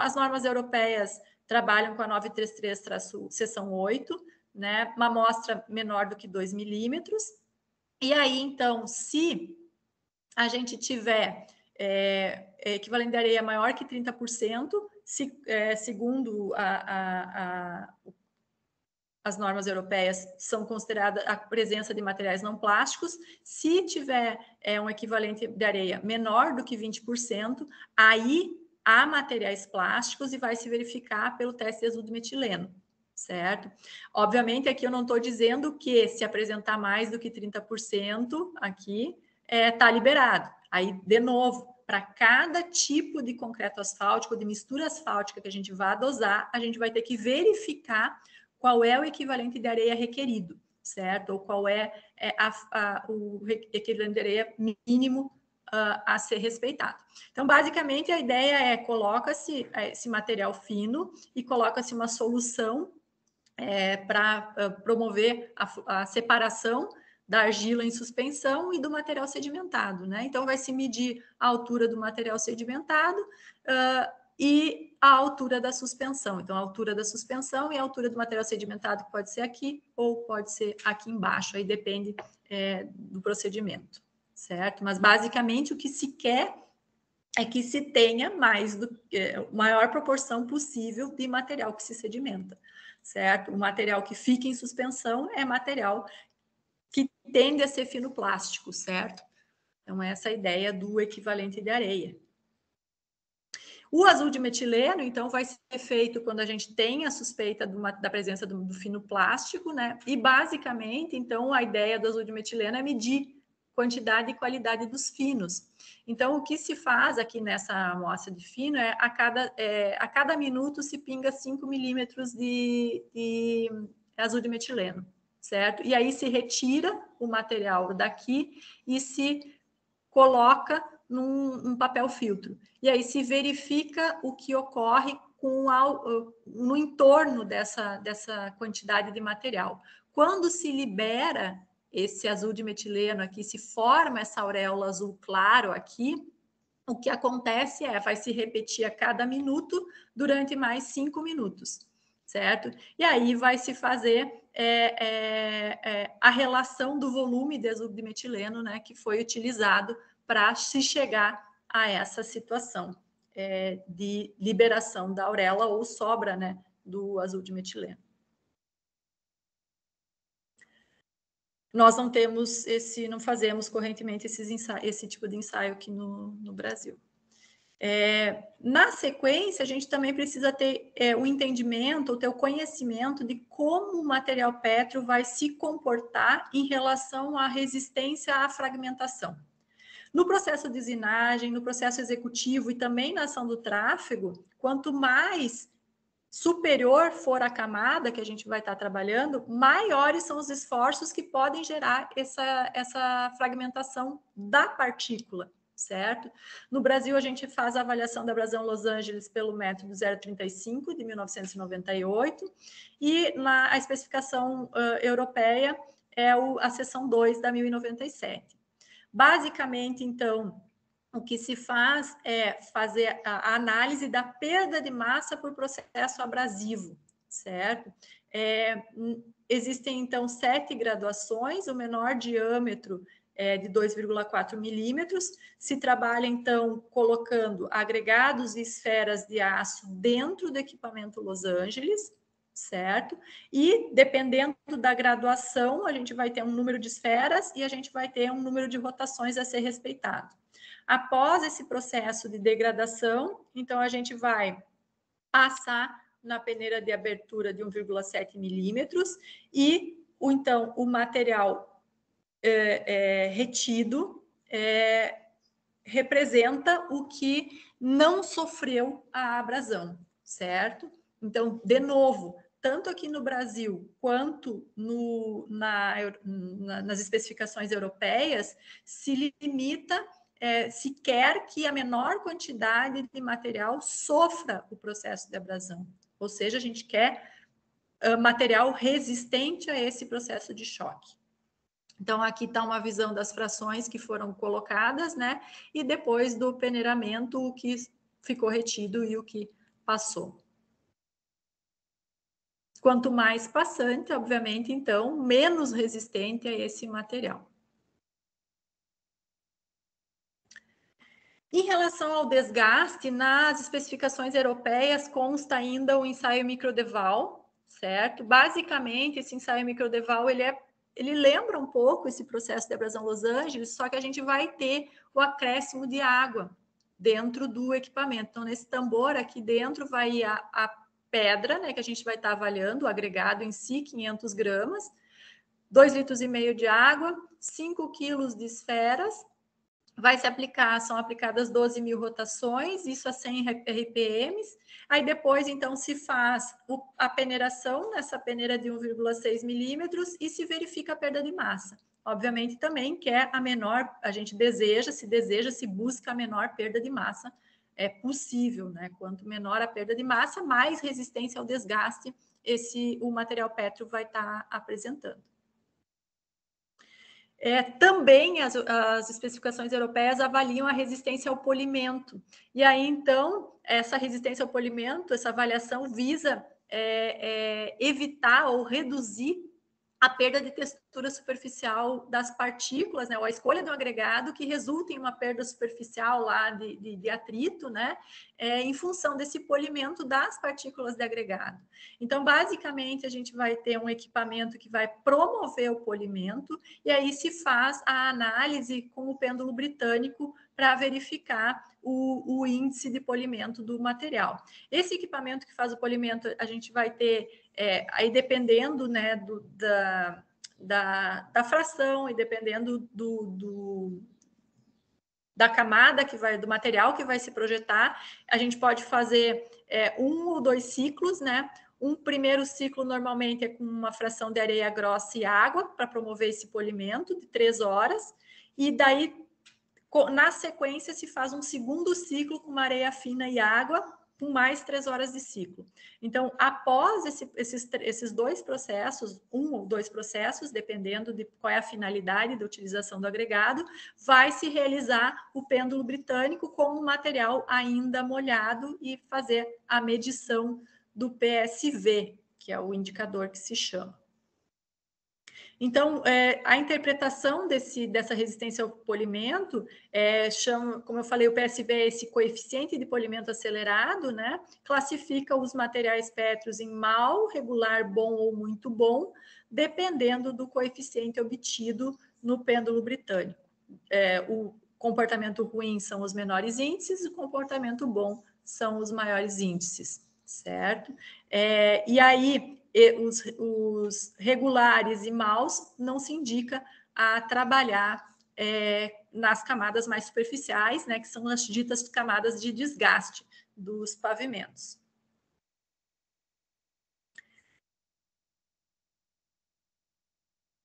As normas europeias trabalham com a 933-seção 8, né? Uma amostra menor do que 2 milímetros. E aí, então, se a gente tiver equivalente de areia maior que 30%, segundo as normas europeias, são consideradas a presença de materiais não plásticos. Se tiver um equivalente de areia menor do que 20%, aí há materiais plásticos e vai se verificar pelo teste de azoto de metileno, certo? Obviamente, aqui eu não estou dizendo que se apresentar mais do que 30% aqui, está liberado. Aí, de novo, para cada tipo de concreto asfáltico, de mistura asfáltica que a gente vai dosar, a gente vai ter que verificar qual é o equivalente de areia requerido, certo? Ou qual é o equivalente de areia mínimo a ser respeitado. Então, basicamente, a ideia é coloca-se esse material fino e coloca-se uma solução para promover a separação da argila em suspensão e do material sedimentado, né? Então, vai se medir a altura do material sedimentado e a altura da suspensão. Então, a altura da suspensão e a altura do material sedimentado, que pode ser aqui ou pode ser aqui embaixo, aí depende do procedimento, certo? Mas, basicamente, o que se quer é que se tenha maior proporção possível de material que se sedimenta, certo? O material que fica em suspensão é material que tende a ser fino plástico, certo? Então, essa é a ideia do equivalente de areia. O azul de metileno, então, vai ser feito quando a gente tem a suspeita da presença do fino plástico, né? E, basicamente, então, a ideia do azul de metileno é medir quantidade e qualidade dos finos. Então, o que se faz aqui nessa amostra de fino é a cada minuto se pinga 5 milímetros de azul de metileno, certo? E aí se retira o material daqui e se coloca num papel filtro. E aí se verifica o que ocorre no entorno dessa quantidade de material. Quando se libera esse azul de metileno aqui, se forma essa auréola azul claro aqui, o que acontece vai se repetir a cada minuto durante mais 5 minutos, certo? E aí vai se fazer a relação do volume de azul de metileno, né, que foi utilizado para se chegar a essa situação de liberação da auréola ou sobra, né, do azul de metileno. Nós não temos não fazemos correntemente esse tipo de ensaio aqui no Brasil. Na sequência, a gente também precisa ter o entendimento, ter o conhecimento de como o material pétreo vai se comportar em relação à resistência à fragmentação. No processo de usinagem, no processo executivo e também na ação do tráfego, quanto mais superior for a camada que a gente vai estar trabalhando, maiores são os esforços que podem gerar essa fragmentação da partícula, certo? No Brasil, a gente faz a avaliação da abrasão Los Angeles pelo método 035, de 1998, e a especificação europeia é a seção 2 da 1097. Basicamente, então, o que se faz é fazer a análise da perda de massa por processo abrasivo, certo? Existem, então, 7 graduações, o menor diâmetro é de 2,4 milímetros. Se trabalha, então, colocando agregados e esferas de aço dentro do equipamento Los Angeles, certo? E, dependendo da graduação, a gente vai ter um número de esferas e a gente vai ter um número de rotações a ser respeitado. Após esse processo de degradação, então a gente vai passar na peneira de abertura de 1,7 milímetros e então o material retido representa o que não sofreu a abrasão, certo? Então, de novo, tanto aqui no Brasil quanto nas especificações europeias, se limita se quer que a menor quantidade de material sofra o processo de abrasão. Ou seja, a gente quer material resistente a esse processo de choque. Então, aqui está uma visão das frações que foram colocadas, né? E depois do peneiramento, o que ficou retido e o que passou. Quanto mais passante, obviamente, então, menos resistente a esse material. Em relação ao desgaste, nas especificações europeias consta ainda o ensaio microdeval, certo? Basicamente, esse ensaio microdeval, ele lembra um pouco esse processo de abrasão Los Angeles, só que a gente vai ter o acréscimo de água dentro do equipamento. Então, nesse tambor aqui dentro vai ir a pedra, né, que a gente vai estar avaliando, o agregado em si, 500 gramas, 2,5 litros de água, 5 quilos de esferas, são aplicadas 12.000 rotações, isso a 100 RPMs. Aí depois, então, se faz a peneiração nessa peneira de 1,6 milímetros e se verifica a perda de massa. Obviamente, também quer a menor, a gente se busca a menor perda de massa possível, né? Quanto menor a perda de massa, mais resistência ao desgaste o material pétreo vai estar apresentando. Também as especificações europeias avaliam a resistência ao polimento. E aí, então, essa resistência ao polimento, essa avaliação visa evitar ou reduzir a perda de textura superficial das partículas, né, ou a escolha do agregado que resulta em uma perda superficial lá de atrito, né, em função desse polimento das partículas de agregado. Então, basicamente, a gente vai ter um equipamento que vai promover o polimento, e aí se faz a análise com o pêndulo britânico para verificar o índice de polimento do material. Esse equipamento que faz o polimento, a gente vai ter, aí dependendo, né, da fração e dependendo da camada do material que vai se projetar, a gente pode fazer 1 ou 2 ciclos, né? Um primeiro ciclo normalmente é com uma fração de areia grossa e água para promover esse polimento de 3 horas, e daí na sequência se faz um segundo ciclo com uma areia fina e água, com mais 3 horas de ciclo. Então, após esses 2 processos, 1 ou 2 processos, dependendo de qual é a finalidade da utilização do agregado, vai se realizar o pêndulo britânico com o material ainda molhado e fazer a medição do PSV, que é o indicador que se chama. Então, a interpretação dessa resistência ao polimento chama, como eu falei, o PSV é esse coeficiente de polimento acelerado, né? Classifica os materiais pétreos em mal, regular, bom ou muito bom, dependendo do coeficiente obtido no pêndulo britânico. O comportamento ruim são os menores índices, o comportamento bom são os maiores índices, certo? E aí, os regulares e maus não se indica a trabalhar nas camadas mais superficiais, né, que são as ditas camadas de desgaste dos pavimentos.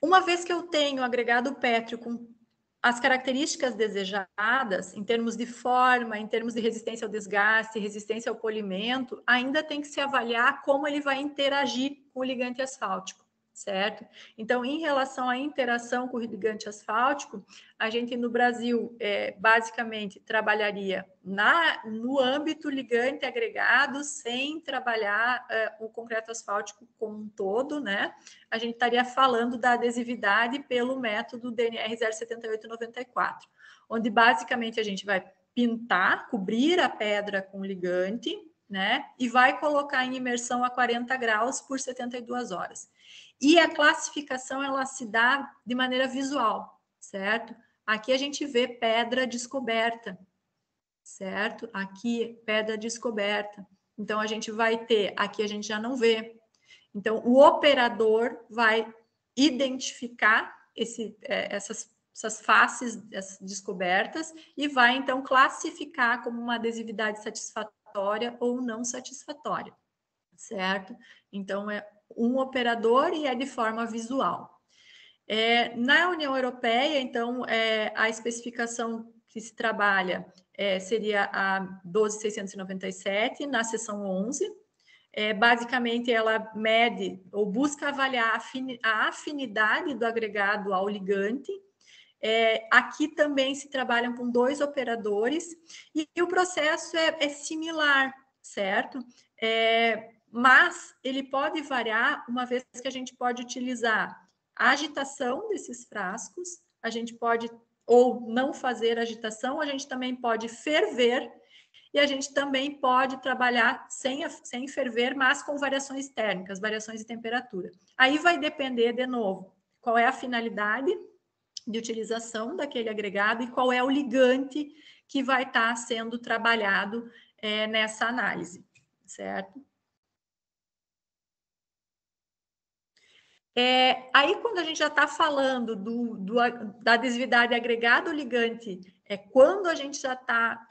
Uma vez que eu tenho agregado pétreo com as características desejadas, em termos de forma, em termos de resistência ao desgaste, resistência ao polimento, ainda tem que se avaliar como ele vai interagir com o ligante asfáltico, certo? Então, em relação à interação com o ligante asfáltico, a gente no Brasil, basicamente, trabalharia no âmbito ligante agregado, sem trabalhar o concreto asfáltico como um todo, né? A gente estaria falando da adesividade pelo método DNR 07894, onde basicamente a gente vai pintar, cobrir a pedra com ligante, né? E vai colocar em imersão a 40 graus por 72 horas. E a classificação, ela se dá de maneira visual, certo? Aqui a gente vê pedra descoberta, certo? Aqui, pedra descoberta. Então, a gente vai ter, aqui a gente já não vê. Então, o operador vai identificar essas faces descobertas e vai, então, classificar como uma adesividade satisfatória ou não satisfatória, certo? Então, é um operador e é de forma visual. Na União Europeia, então, a especificação que se trabalha seria a 12.697, na seção 11. Basicamente, ela mede ou busca avaliar a afinidade do agregado ao ligante. Aqui também se trabalham com 2 operadores e o processo é similar, certo? Mas ele pode variar, uma vez que a gente pode utilizar a agitação desses frascos, a gente pode ou não fazer agitação, a gente também pode ferver e a gente também pode trabalhar sem ferver, mas com variações térmicas, variações de temperatura. Aí vai depender, de novo, qual é a finalidade de utilização daquele agregado e qual é o ligante que vai estar sendo trabalhado nessa análise, certo? Aí, quando a gente já está falando da adesividade agregado ligante, quando a gente já está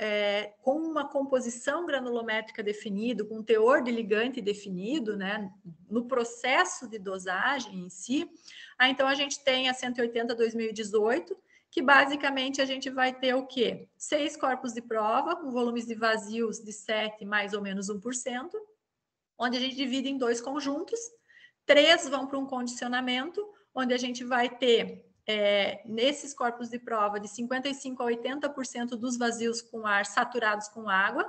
com uma composição granulométrica definida, com um teor de ligante definido, né, no processo de dosagem em si, então a gente tem a 180/2018, que basicamente a gente vai ter o quê? 6 corpos de prova, com volumes de vazios de 7, mais ou menos 1%, onde a gente divide em 2 conjuntos, 3 vão para um condicionamento, onde a gente vai ter, nesses corpos de prova, de 55% a 80% dos vazios com ar saturados com água.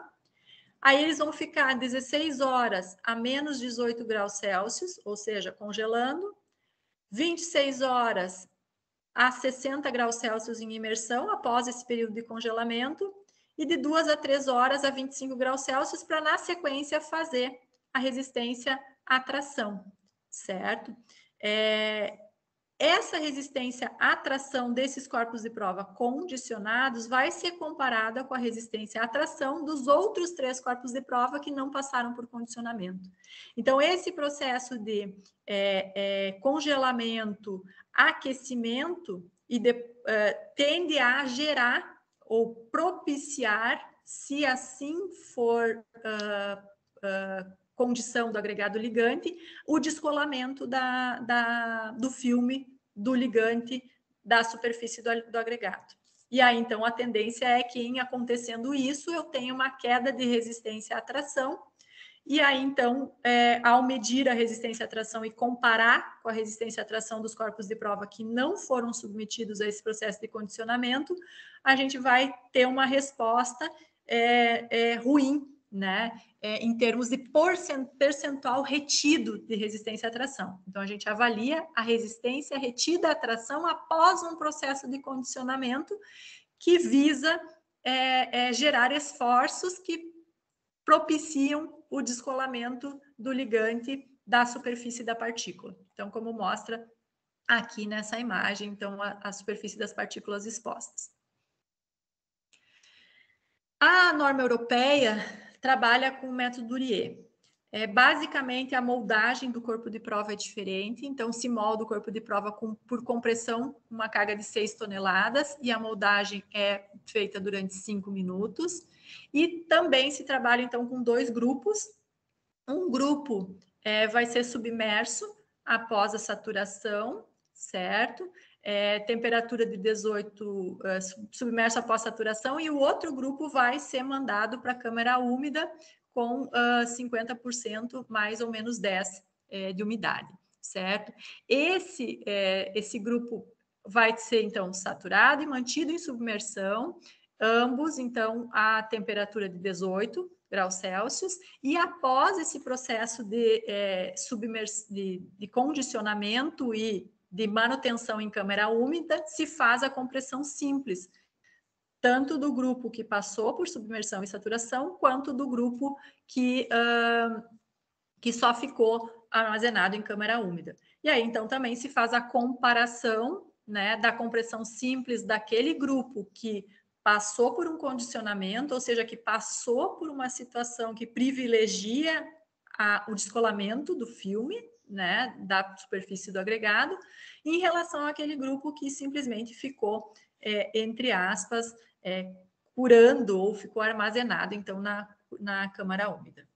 Aí eles vão ficar 16 horas a menos 18 graus Celsius, ou seja, congelando, 26 horas a 60 graus Celsius em imersão, após esse período de congelamento, e de 2 a 3 horas a 25 graus Celsius, para, na sequência, fazer a resistência à tração, certo? Essa resistência à tração desses corpos de prova condicionados vai ser comparada com a resistência à tração dos outros 3 corpos de prova que não passaram por condicionamento. Então, esse processo de congelamento, aquecimento, tende a gerar ou propiciar, se assim for condição do agregado ligante, o descolamento do filme do ligante da superfície do agregado. E aí, então, a tendência é que, em acontecendo isso, eu tenho uma queda de resistência à tração. E aí, então, ao medir a resistência à tração e comparar com a resistência à tração dos corpos de prova que não foram submetidos a esse processo de condicionamento, a gente vai ter uma resposta ruim, né? Em termos de percentual retido de resistência à tração. Então, a gente avalia a resistência retida à tração após um processo de condicionamento que visa gerar esforços que propiciam o descolamento do ligante da superfície da partícula. Então, como mostra aqui nessa imagem, então, a superfície das partículas expostas. A norma europeia trabalha com o método Duryea. Basicamente, a moldagem do corpo de prova é diferente, então se molda o corpo de prova por compressão, uma carga de 6 toneladas, e a moldagem é feita durante 5 minutos. E também se trabalha, então, com 2 grupos. Um grupo vai ser submerso após a saturação, certo? Temperatura de 18, submerso após saturação, e o outro grupo vai ser mandado para a câmara úmida com 50% mais ou menos 10 de umidade, certo? Esse grupo vai ser, então, saturado e mantido em submersão, ambos, então, a temperatura de 18 graus Celsius, e após esse processo de condicionamento e de manutenção em câmara úmida, se faz a compressão simples, tanto do grupo que passou por submersão e saturação, quanto do grupo que só ficou armazenado em câmara úmida. E aí, então, também se faz a comparação, né, da compressão simples daquele grupo que passou por um condicionamento, ou seja, que passou por uma situação que privilegia o descolamento do filme, né, da superfície do agregado, em relação àquele grupo que simplesmente ficou, entre aspas, curando ou ficou armazenado, então, na câmara úmida.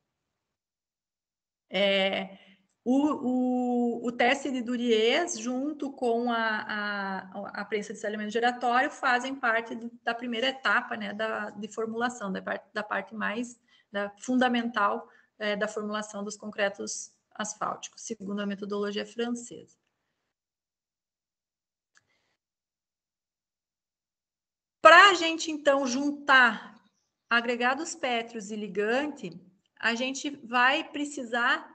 O teste de Duryea, junto com a prensa de selamento giratório, fazem parte da primeira etapa, né, de formulação, da parte mais fundamental da formulação dos concretos asfálticos, segundo a metodologia francesa. Para a gente, então, juntar agregados pétreos e ligante, a gente vai precisar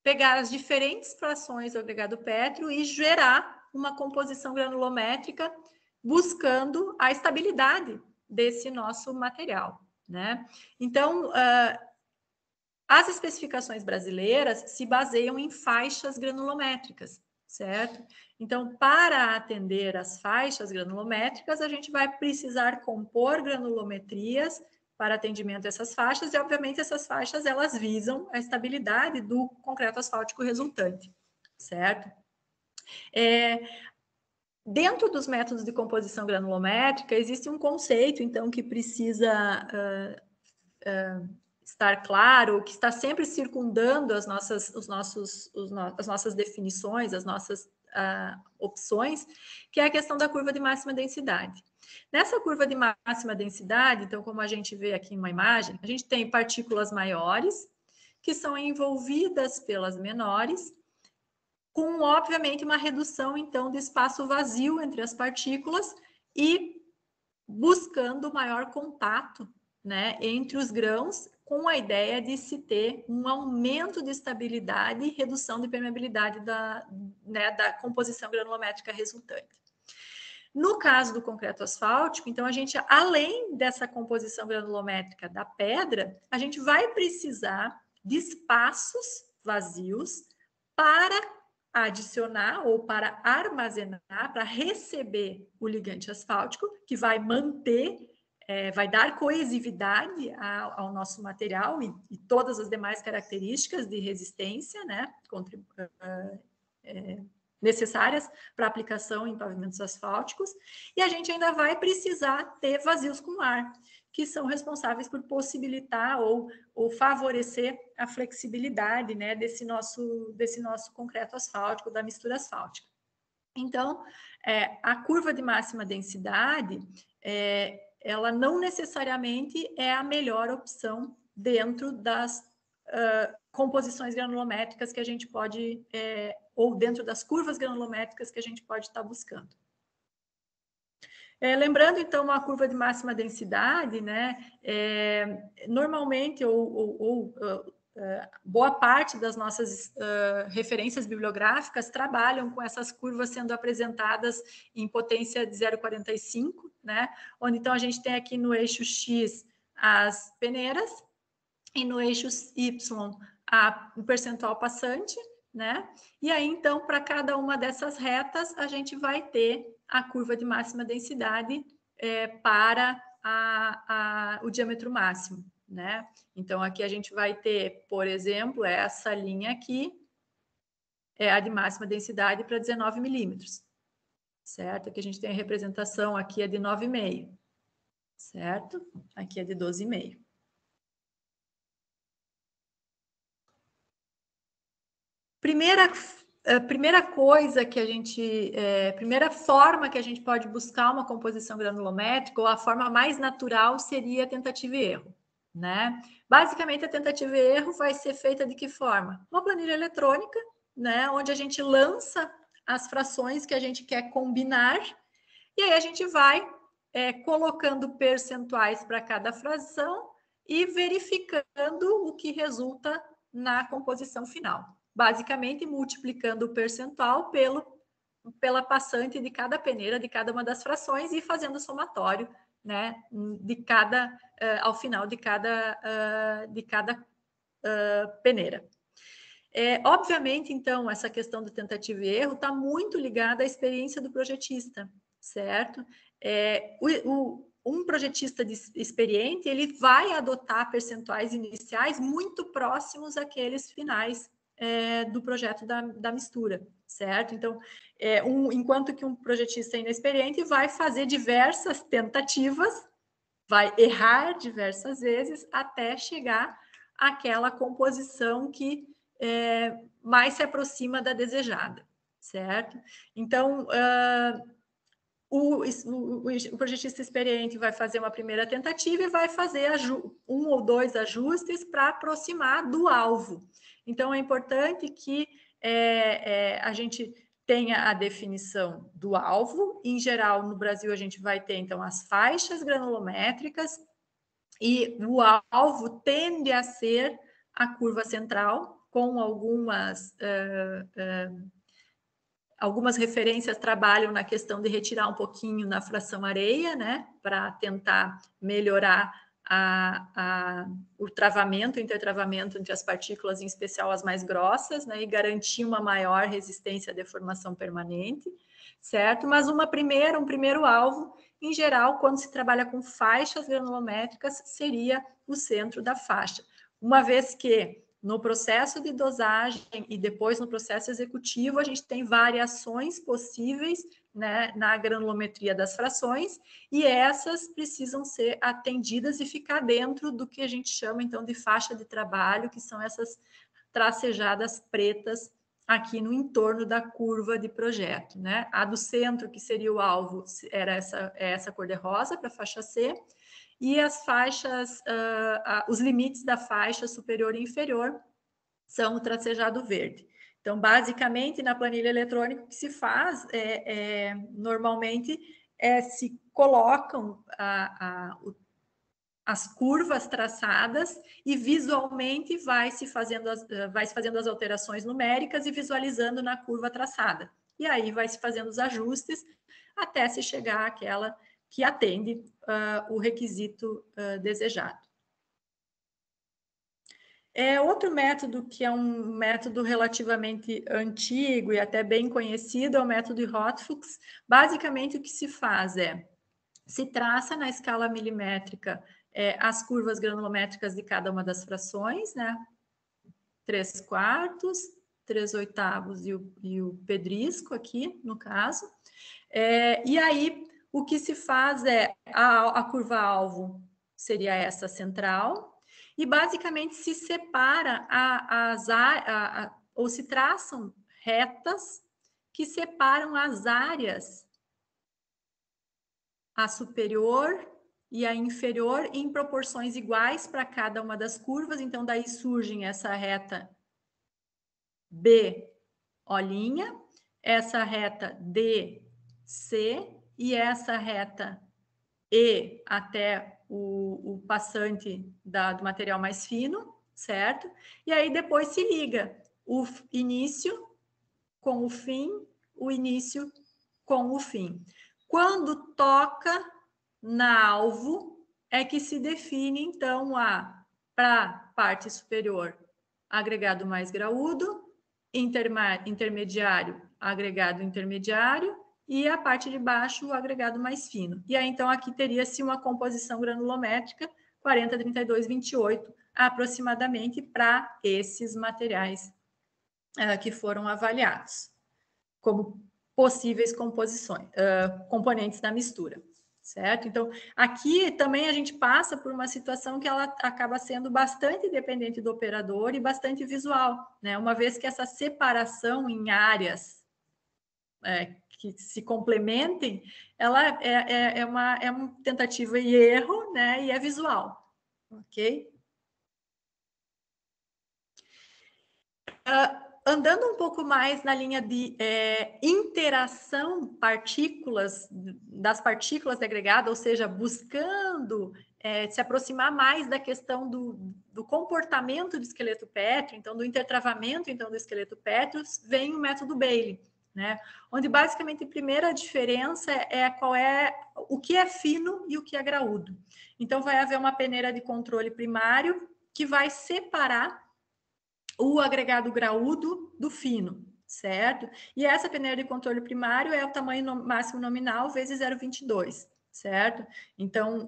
pegar as diferentes frações do agregado pétreo e gerar uma composição granulométrica buscando a estabilidade desse nosso material, né? Então, as especificações brasileiras se baseiam em faixas granulométricas, certo? Então, para atender às faixas granulométricas, a gente vai precisar compor granulometrias para atendimento a essas faixas, e obviamente essas faixas elas visam a estabilidade do concreto asfáltico resultante, certo? Dentro dos métodos de composição granulométrica, existe um conceito, então, que precisa estar claro, que está sempre circundando as nossas definições, as nossas opções, que é a questão da curva de máxima densidade. Nessa curva de máxima densidade, então, como a gente vê aqui em uma imagem, a gente tem partículas maiores, que são envolvidas pelas menores, com, obviamente, uma redução, então, do espaço vazio entre as partículas e buscando maior contato, né, entre os grãos, com a ideia de se ter um aumento de estabilidade e redução de permeabilidade da composição granulométrica resultante. No caso do concreto asfáltico, então, a gente, além dessa composição granulométrica da pedra, a gente vai precisar de espaços vazios para adicionar ou para armazenar, para receber o ligante asfáltico, que vai manter, vai dar coesividade ao nosso material e todas as demais características de resistência, né, necessárias para aplicação em pavimentos asfálticos, e a gente ainda vai precisar ter vazios com ar, que são responsáveis por possibilitar ou favorecer a flexibilidade, né, desse nosso concreto asfáltico, da mistura asfáltica. Então, a curva de máxima densidade, ela não necessariamente é a melhor opção dentro das composições granulométricas que a gente pode, ou dentro das curvas granulométricas que a gente pode estar buscando. Lembrando, então, a curva de máxima densidade, né, normalmente, boa parte das nossas referências bibliográficas trabalham com essas curvas sendo apresentadas em potência de 0,45, né, onde, então, a gente tem aqui no eixo X as peneiras e no eixo Y o percentual passante, né, e aí, então, para cada uma dessas retas, a gente vai ter a curva de máxima densidade para o diâmetro máximo, né? Então, aqui a gente vai ter, por exemplo, essa linha aqui, é a de máxima densidade para 19 milímetros, certo? Aqui a gente tem a representação, aqui é de 9,5, certo? Aqui é de 12,5. Primeira coisa que a gente, primeira forma que a gente pode buscar uma composição granulométrica, ou a forma mais natural, seria tentativa e erro, né? Basicamente, a tentativa e erro vai ser feita de que forma? Uma planilha eletrônica, né? Onde a gente lança as frações que a gente quer combinar, e aí a gente vai colocando percentuais para cada fração e verificando o que resulta na composição final. Basicamente, multiplicando o percentual pela passante de cada peneira, de cada uma das frações, e fazendo o somatório, né, ao final de cada peneira. Obviamente, então, essa questão do tentativa e erro está muito ligada à experiência do projetista, certo? Um projetista experiente, ele vai adotar percentuais iniciais muito próximos àqueles finais do projeto da mistura, certo? Então, enquanto que um projetista inexperiente vai fazer diversas tentativas, vai errar diversas vezes até chegar àquela composição que mais se aproxima da desejada, certo? Então, o projetista experiente vai fazer uma primeira tentativa e vai fazer um ou dois ajustes para aproximar do alvo. Então, é importante que a gente tenha a definição do alvo. Em geral, no Brasil, a gente vai ter, então, as faixas granulométricas, e o alvo tende a ser a curva central, com algumas referências trabalham na questão de retirar um pouquinho na fração areia, né, para tentar melhorar o travamento, o intertravamento entre as partículas, em especial as mais grossas, né, e garantir uma maior resistência à deformação permanente, certo? Mas um primeiro alvo, em geral, quando se trabalha com faixas granulométricas, seria o centro da faixa, uma vez que no processo de dosagem e depois no processo executivo, a gente tem variações possíveis, né, na granulometria das frações, e essas precisam ser atendidas e ficar dentro do que a gente chama, então, de faixa de trabalho, que são essas tracejadas pretas aqui no entorno da curva de projeto, né? A do centro, que seria o alvo, era essa cor-de-rosa para a faixa C, e as faixas, os limites da faixa superior e inferior são o tracejado verde. Então, basicamente, na planilha eletrônica, o que se faz normalmente se colocam as curvas traçadas e visualmente vai se fazendo as alterações numéricas e visualizando na curva traçada. E aí vai se fazendo os ajustes até se chegar àquela que atende o requisito desejado. Outro método que é um método relativamente antigo e até bem conhecido é o método de Rothfuss. Basicamente, o que se faz se traça na escala milimétrica as curvas granulométricas de cada uma das frações, né? 3/4, 3/8 e o pedrisco aqui, no caso. E aí, o que se faz a curva-alvo seria essa central, e basicamente se separa ou se traçam retas que separam as áreas, a superior e a inferior, em proporções iguais para cada uma das curvas. Então, daí surgem essa reta B, O', essa reta D, C, e essa reta E até o passante do material mais fino, certo? E aí depois se liga o início com o fim, o início com o fim. Quando toca na alvo, é que se define, então, para a parte superior, agregado mais graúdo, intermediário, agregado intermediário, e a parte de baixo, o agregado mais fino. E aí, então, aqui teria-se uma composição granulométrica 40, 32, 28, aproximadamente, para esses materiais que foram avaliados como possíveis componentes da mistura, certo? Então, aqui também a gente passa por uma situação que ela acaba sendo bastante dependente do operador e bastante visual, né? Uma vez que essa separação em áreas que se complementem, ela é uma tentativa e erro, né? E é visual, ok? Andando um pouco mais na linha de interação das partículas de agregado, ou seja, buscando se aproximar mais da questão do comportamento do esqueleto pétreo, então do intertravamento do esqueleto pétreo, vem o método Bailey, né? Onde basicamente a primeira diferença qual é o que é fino e o que é graúdo. Então vai haver uma peneira de controle primário que vai separar o agregado graúdo do fino, certo? E essa peneira de controle primário é o tamanho máximo nominal vezes 0,22, certo? Então,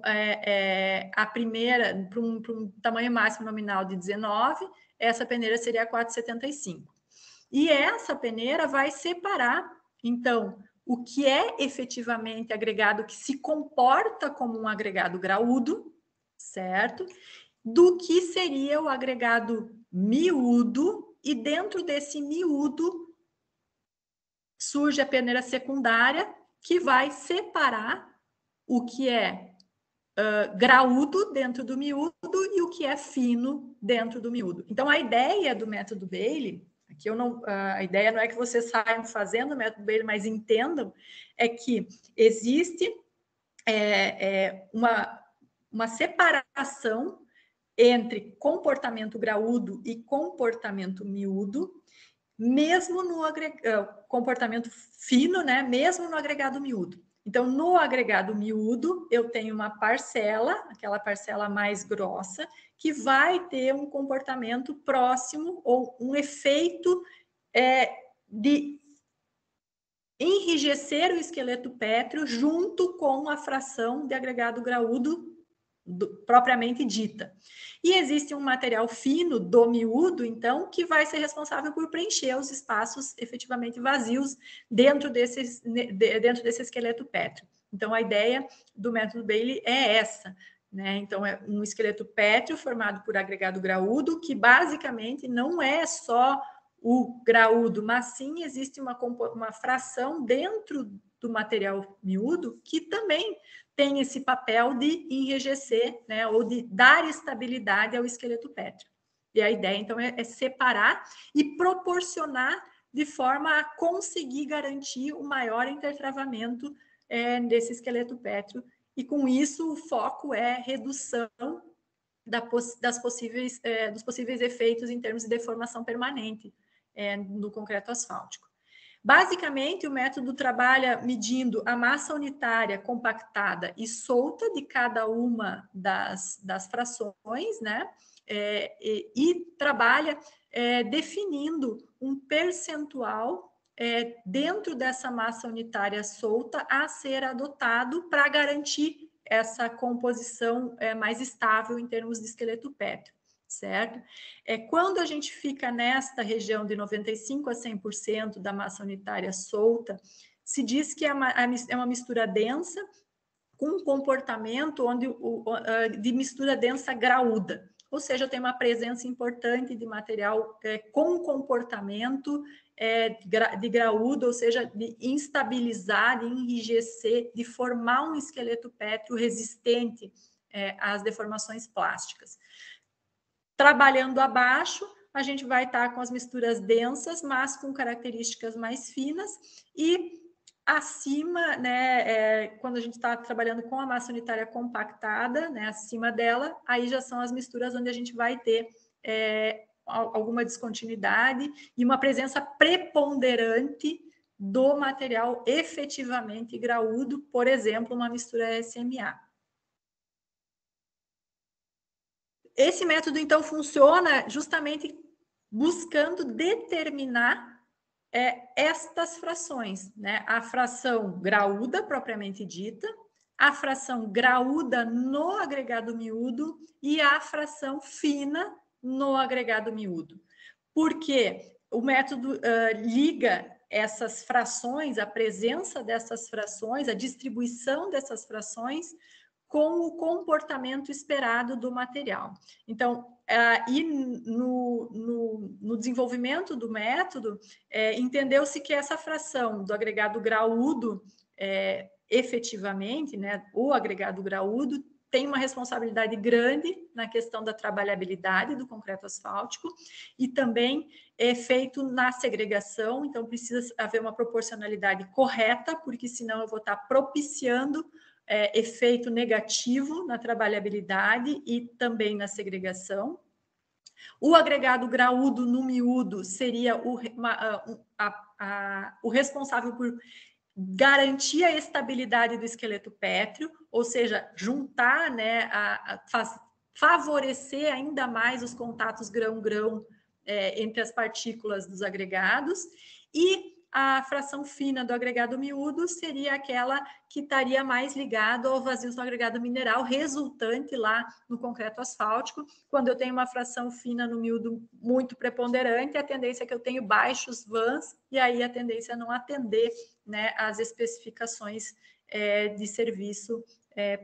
a primeira, para um tamanho máximo nominal de 19, essa peneira seria 4,75. E essa peneira vai separar, então, o que é efetivamente agregado que se comporta como um agregado graúdo, certo? Do que seria o agregado miúdo, e dentro desse miúdo surge a peneira secundária, que vai separar o que é graúdo dentro do miúdo e o que é fino dentro do miúdo. Então, a ideia do método Bailey, aqui a ideia não é que vocês saiam fazendo o método Bailey, mas entendam, é que existe uma separação entre comportamento graúdo e comportamento miúdo, mesmo no comportamento fino, né? Mesmo no agregado miúdo. Então, no agregado miúdo, eu tenho uma parcela, aquela parcela mais grossa, que vai ter um comportamento próximo ou um efeito de enrijecer o esqueleto pétreo junto com a fração de agregado graúdo propriamente dita. E existe um material fino do miúdo, então, que vai ser responsável por preencher os espaços efetivamente vazios dentro desse esqueleto pétreo. Então, a ideia do método Bailey é essa, né? Então, é um esqueleto pétreo formado por agregado graúdo, que basicamente não é só o graúdo, mas sim existe uma fração dentro do material miúdo que também tem esse papel de enrijecer, né, ou de dar estabilidade ao esqueleto pétreo. E a ideia, então, é separar e proporcionar de forma a conseguir garantir o maior intertravamento desse esqueleto pétreo. E, com isso, o foco é redução dos possíveis efeitos em termos de deformação permanente no concreto asfáltico. Basicamente, o método trabalha medindo a massa unitária compactada e solta de cada uma das frações, né? E trabalha definindo um percentual dentro dessa massa unitária solta a ser adotado para garantir essa composição mais estável em termos de esqueleto pétreo, certo? Quando a gente fica nesta região de 95% a 100% da massa unitária solta, se diz que é uma mistura densa com um comportamento de mistura densa graúda, ou seja, tem uma presença importante de material com comportamento de graúdo, ou seja, de instabilizar, de enrijecer, de formar um esqueleto pétreo resistente às deformações plásticas. Trabalhando abaixo, a gente vai estar com as misturas densas, mas com características mais finas, e acima, né, quando a gente está trabalhando com a massa unitária compactada, né, acima dela, aí já são as misturas onde a gente vai ter alguma descontinuidade e uma presença preponderante do material efetivamente graúdo, por exemplo, uma mistura SMA. Esse método, então, funciona justamente buscando determinar estas frações, né? A fração graúda, propriamente dita, a fração graúda no agregado miúdo e a fração fina no agregado miúdo. Porque o método liga essas frações, a presença dessas frações, a distribuição dessas frações com o comportamento esperado do material. Então, e no desenvolvimento do método, entendeu-se que essa fração do agregado graúdo, efetivamente, né, o agregado graúdo, tem uma responsabilidade grande na questão da trabalhabilidade do concreto asfáltico e também é feito na segregação, então precisa haver uma proporcionalidade correta, porque senão eu vou estar propiciando efeito negativo na trabalhabilidade e também na segregação. O agregado graúdo no miúdo seria o responsável por garantir a estabilidade do esqueleto pétreo, ou seja, juntar, né, favorecer ainda mais os contatos grão-grão entre as partículas dos agregados, e a fração fina do agregado miúdo seria aquela que estaria mais ligado ao vazio do agregado mineral resultante lá no concreto asfáltico. Quando eu tenho uma fração fina no miúdo muito preponderante, a tendência é que eu tenho baixos vãs, e aí a tendência é não atender, né, as especificações de serviço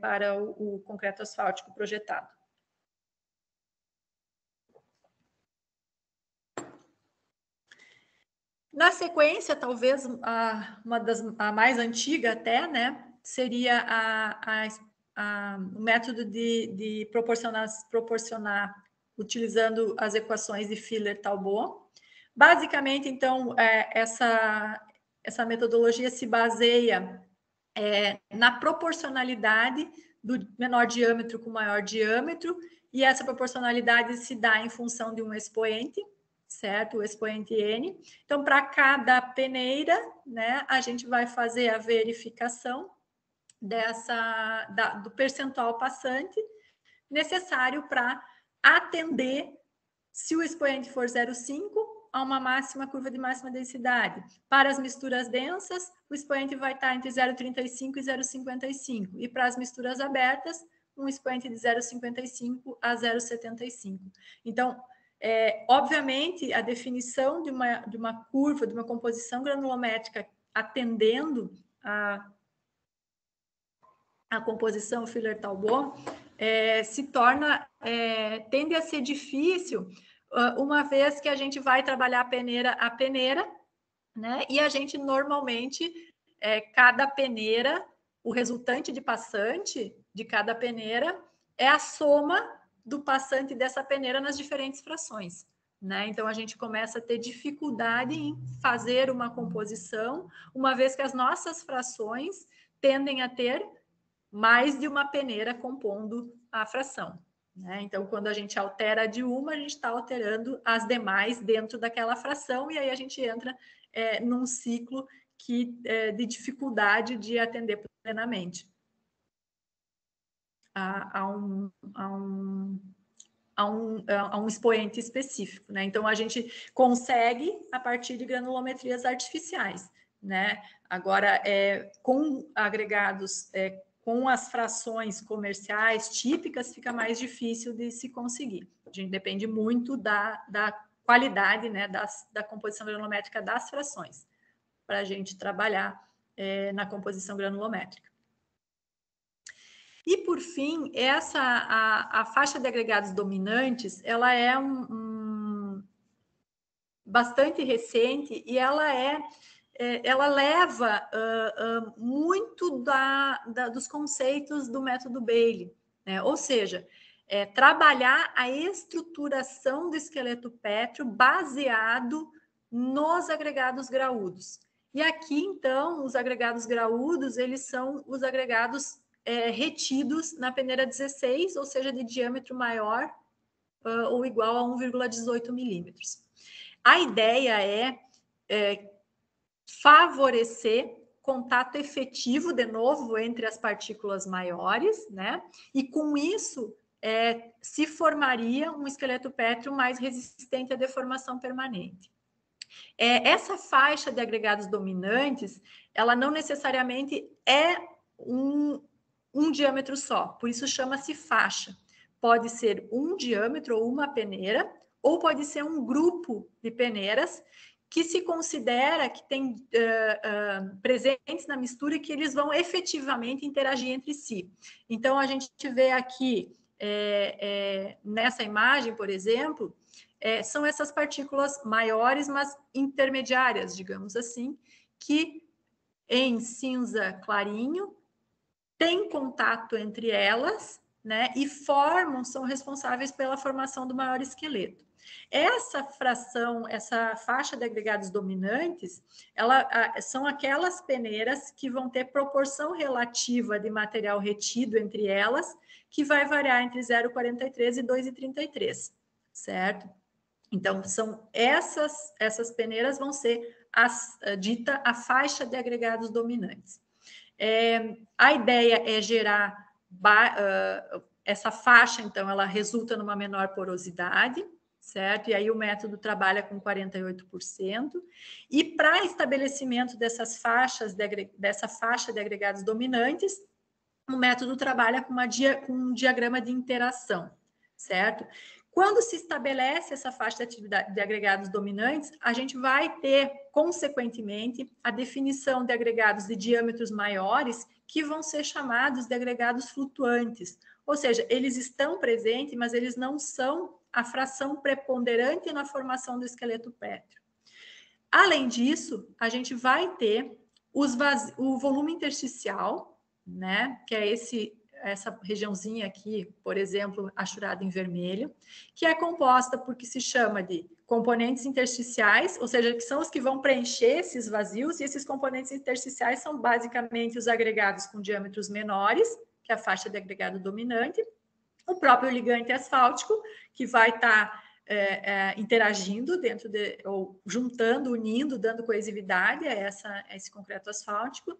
para o concreto asfáltico projetado. Na sequência, talvez a mais antiga até, né, seria o método de proporcionar utilizando as equações de Filler-Talbot. Basicamente, então, essa metodologia se baseia na proporcionalidade do menor diâmetro com maior diâmetro, e essa proporcionalidade se dá em função de um expoente, certo? O expoente N. Então, para cada peneira, né, a gente vai fazer a verificação do percentual passante necessário para atender, se o expoente for 0,5, a uma curva de máxima densidade. Para as misturas densas, o expoente vai estar entre 0,35 e 0,55. E para as misturas abertas, um expoente de 0,55 a 0,75. Então, obviamente, a definição de uma curva, de uma composição granulométrica atendendo a composição Filler-Talbot, tende a ser difícil, uma vez que a gente vai trabalhar a peneira, né? E a gente normalmente, cada peneira, o resultante de passante de cada peneira é a soma do passante dessa peneira nas diferentes frações, né? Então a gente começa a ter dificuldade em fazer uma composição, uma vez que as nossas frações tendem a ter mais de uma peneira compondo a fração, né? Então, quando a gente altera de uma, a gente está alterando as demais dentro daquela fração, e aí a gente entra num ciclo de dificuldade de atender plenamente a um expoente específico, né? Então, a gente consegue a partir de granulometrias artificiais, né? Agora, com agregados com as frações comerciais típicas, fica mais difícil de se conseguir. A gente depende muito da qualidade, né, da composição granulométrica das frações, para a gente trabalhar na composição granulométrica. E, por fim, a faixa de agregados dominantes, ela é bastante recente e ela leva muito dos conceitos do método Bailey, né? Ou seja, trabalhar a estruturação do esqueleto pétreo baseado nos agregados graúdos. E aqui, então, os agregados graúdos, eles são os agregados retidos na peneira 16, ou seja, de diâmetro maior ou igual a 1,18 milímetros. A ideia é favorecer contato efetivo, de novo, entre as partículas maiores, né? E com isso se formaria um esqueleto pétreo mais resistente à deformação permanente. Essa faixa de agregados dominantes, ela não necessariamente é um diâmetro só, por isso chama-se faixa. Pode ser um diâmetro ou uma peneira, ou pode ser um grupo de peneiras que se considera que tem presentes na mistura e que eles vão efetivamente interagir entre si. Então, a gente vê aqui, nessa imagem, por exemplo, são essas partículas maiores, mas intermediárias, digamos assim, que em cinza clarinho tem contato entre elas, né, e são responsáveis pela formação do maior esqueleto. Essa fração, essa faixa de agregados dominantes, são aquelas peneiras que vão ter proporção relativa de material retido entre elas, que vai variar entre 0,43 e 2,33, certo? Então, são essas peneiras vão ser dita a faixa de agregados dominantes. A ideia é gerar essa faixa, então, ela resulta numa menor porosidade, certo? E aí o método trabalha com 48%. E para estabelecimento dessa faixa de agregados dominantes, o método trabalha com um diagrama de interação, certo? Quando se estabelece essa faixa de agregados dominantes, a gente vai ter, consequentemente, a definição de agregados de diâmetros maiores, que vão ser chamados de agregados flutuantes. Ou seja, eles estão presentes, mas eles não são a fração preponderante na formação do esqueleto pétreo. Além disso, a gente vai ter o volume intersticial, né, que é essa regiãozinha aqui, por exemplo, achurada em vermelho, que é composta por que se chama de componentes intersticiais, ou seja, que são os que vão preencher esses vazios, e esses componentes intersticiais são basicamente os agregados com diâmetros menores, que é a faixa de agregado dominante, o próprio ligante asfáltico, que vai estar interagindo dentro ou juntando, unindo, dando coesividade a esse concreto asfáltico,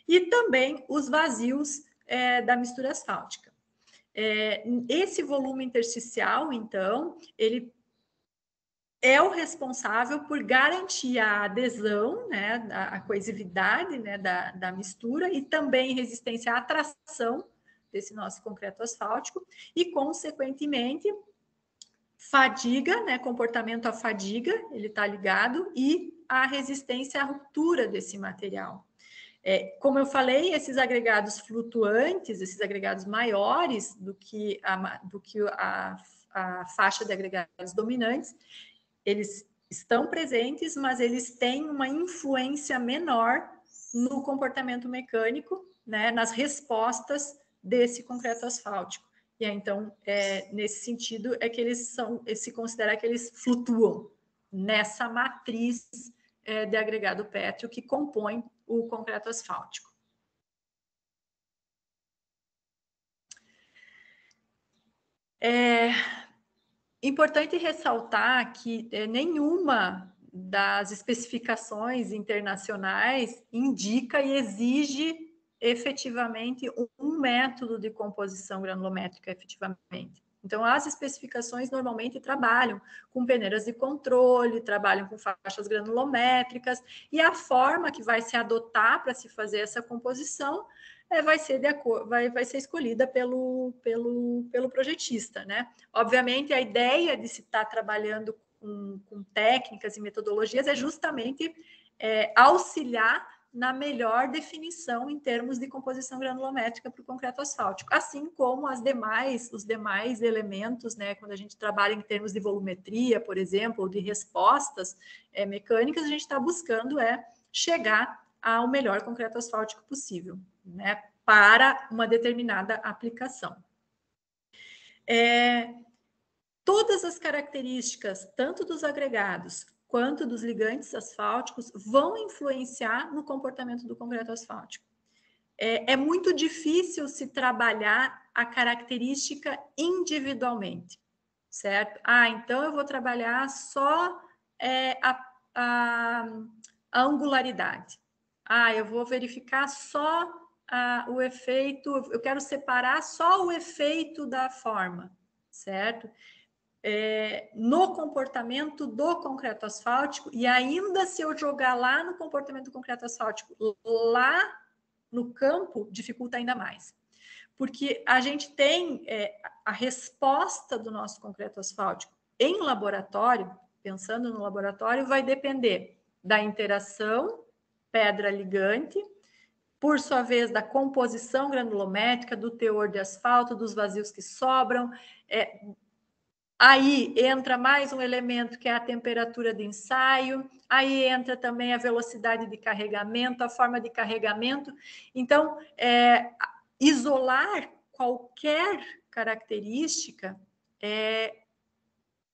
e também os vazios da mistura asfáltica. Esse volume intersticial, então, ele é o responsável por garantir a adesão, né, a coesividade, né, da mistura, e também resistência à atração desse nosso concreto asfáltico, e, consequentemente, fadiga, né, comportamento à fadiga, ele está ligado, e a resistência à ruptura desse material. Como eu falei, esses agregados flutuantes, esses agregados maiores do que a faixa de agregados dominantes, eles estão presentes, mas eles têm uma influência menor no comportamento mecânico, né, nas respostas desse concreto asfáltico. E aí, então, nesse sentido, é que se considera que eles flutuam nessa matriz de agregado pétreo que compõe o concreto asfáltico. Importante ressaltar que nenhuma das especificações internacionais indica e exige efetivamente um método de composição granulométrica efetivamente. Então, as especificações normalmente trabalham com peneiras de controle, trabalham com faixas granulométricas, e a forma que vai se adotar para se fazer essa composição vai ser escolhida pelo projetista, né? Obviamente, a ideia de se estar trabalhando com técnicas e metodologias é justamente auxiliar na melhor definição em termos de composição granulométrica para o concreto asfáltico, assim como os demais elementos, né? Quando a gente trabalha em termos de volumetria, por exemplo, ou de respostas mecânicas, a gente está buscando chegar ao melhor concreto asfáltico possível, né, para uma determinada aplicação. Todas as características, tanto dos agregados quanto dos ligantes asfálticos, vão influenciar no comportamento do concreto asfáltico. É muito difícil se trabalhar a característica individualmente, certo? Então eu vou trabalhar só a angularidade. Eu vou verificar só o efeito, eu quero separar só o efeito da forma, certo? No comportamento do concreto asfáltico, e ainda se eu jogar lá no comportamento do concreto asfáltico, lá no campo, dificulta ainda mais. Porque a gente tem a resposta do nosso concreto asfáltico em laboratório, pensando no laboratório, vai depender da interação pedra-ligante, por sua vez, da composição granulométrica, do teor de asfalto, dos vazios que sobram. Aí entra mais um elemento que é a temperatura de ensaio, aí entra também a velocidade de carregamento, a forma de carregamento. Então, isolar qualquer característica é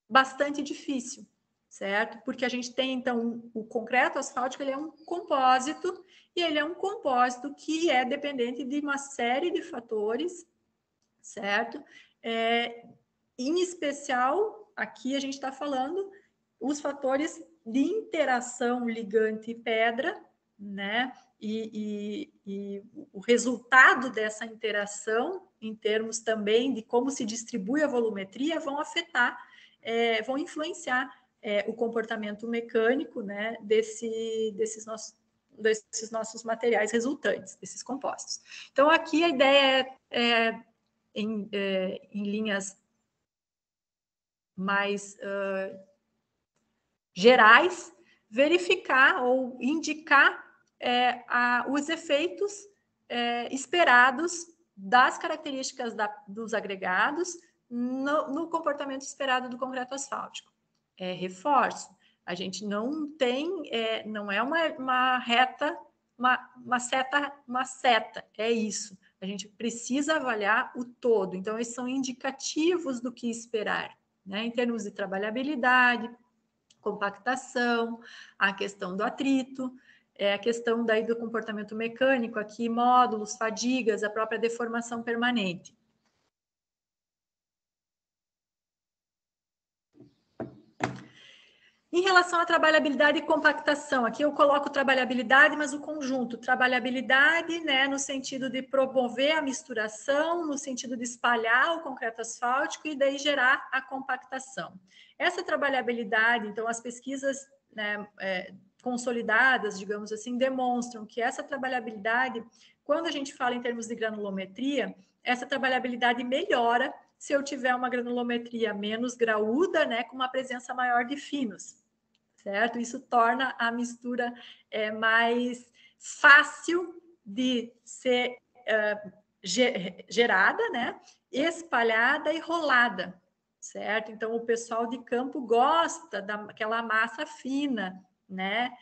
bastante difícil, certo? Porque a gente tem, então, o concreto asfáltico, ele é um compósito, e ele é um compósito que é dependente de uma série de fatores, certo? Em especial, aqui a gente está falando os fatores de interação ligante-pedra, né? E o resultado dessa interação, em termos também de como se distribui a volumetria, vão afetar, vão influenciar o comportamento mecânico, né? Desses nossos materiais resultantes, desses compostos. Então, aqui a ideia em linhas mais gerais, verificar ou indicar os efeitos esperados das características dos agregados no comportamento esperado do concreto asfáltico. Reforço, a gente não tem, não é uma reta, uma seta, é isso. A gente precisa avaliar o todo. Então, esses são indicativos do que esperar, né? Em termos de trabalhabilidade, compactação, a questão do atrito, a questão daí do comportamento mecânico, aqui módulos, fadigas, a própria deformação permanente. Em relação à trabalhabilidade e compactação, aqui eu coloco trabalhabilidade, mas o conjunto, trabalhabilidade, né, no sentido de promover a misturação, no sentido de espalhar o concreto asfáltico e daí gerar a compactação. Essa trabalhabilidade, então, as pesquisas, né, consolidadas, digamos assim, demonstram que essa trabalhabilidade, quando a gente fala em termos de granulometria, essa trabalhabilidade melhora se eu tiver uma granulometria menos graúda, né, com uma presença maior de finos, certo? Isso torna a mistura mais fácil de ser gerada, né, espalhada e rolada, certo? Então, o pessoal de campo gosta daquela massa fina, né?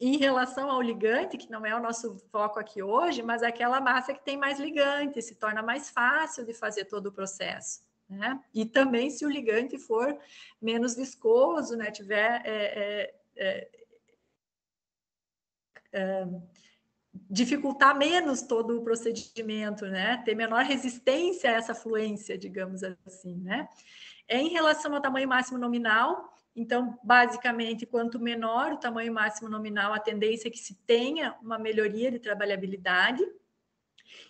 Em relação ao ligante, que não é o nosso foco aqui hoje, mas aquela massa que tem mais ligante, se torna mais fácil de fazer todo o processo, né? E também se o ligante for menos viscoso, né? Tiver dificultar menos todo o procedimento, né? Ter menor resistência a essa fluência, digamos assim, né? Em relação ao tamanho máximo nominal, então, basicamente, quanto menor o tamanho máximo nominal, a tendência é que se tenha uma melhoria de trabalhabilidade.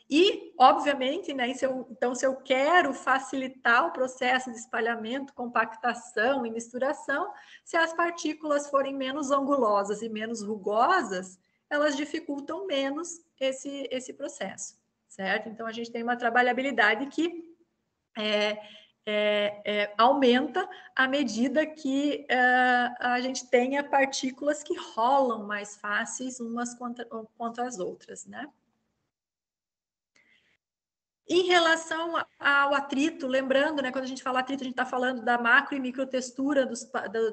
E, obviamente, né, se eu quero facilitar o processo de espalhamento, compactação e misturação, se as partículas forem menos angulosas e menos rugosas, elas dificultam menos esse processo, certo? Então, a gente tem uma trabalhabilidade que aumenta à medida que a gente tenha partículas que rolam mais fáceis umas contra as outras, né? Em relação ao atrito, lembrando, né, quando a gente fala atrito, a gente está falando da macro e microtextura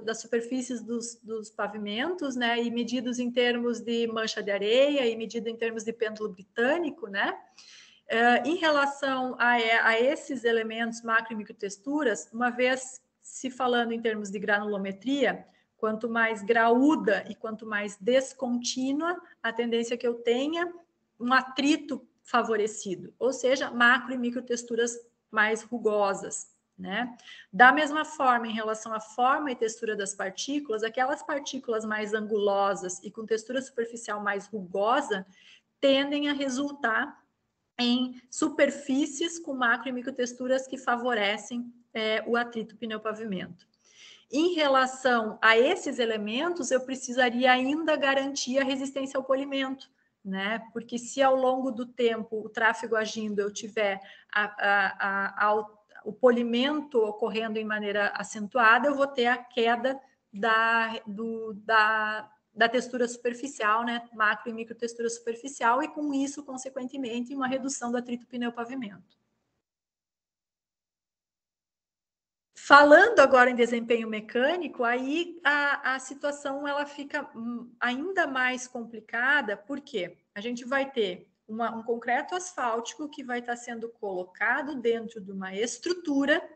das superfícies dos pavimentos, né, e medidos em termos de mancha de areia e medido em termos de pêndulo britânico, né? Em relação a esses elementos macro e microtexturas, uma vez se falando em termos de granulometria, quanto mais graúda e quanto mais descontínua, a tendência que eu tenha um atrito favorecido, ou seja, macro e microtexturas mais rugosas, né? Da mesma forma, em relação à forma e textura das partículas, aquelas partículas mais angulosas e com textura superficial mais rugosa tendem a resultar em superfícies com macro e microtexturas que favorecem o atrito pneu-pavimento. Em relação a esses elementos, eu precisaria ainda garantir a resistência ao polimento, né? Porque se ao longo do tempo o tráfego agindo eu tiver o polimento ocorrendo em maneira acentuada, eu vou ter a queda da textura superficial, né? Macro e microtextura superficial, e com isso, consequentemente, uma redução do atrito pneu-pavimento. Falando agora em desempenho mecânico, aí a situação ela fica ainda mais complicada, porque a gente vai ter um concreto asfáltico que vai estar sendo colocado dentro de uma estrutura,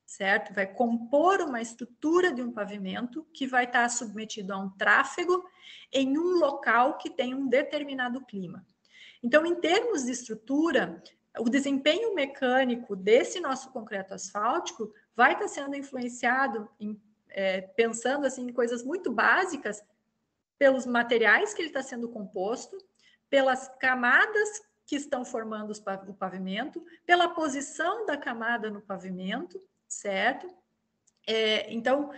certo? Vai compor uma estrutura de um pavimento que vai estar submetido a um tráfego em um local que tem um determinado clima. Então, em termos de estrutura, o desempenho mecânico desse nosso concreto asfáltico vai estar sendo influenciado, pensando assim, em coisas muito básicas, pelos materiais que ele está sendo composto, pelas camadas que estão formando o pavimento, pela posição da camada no pavimento, certo? Então,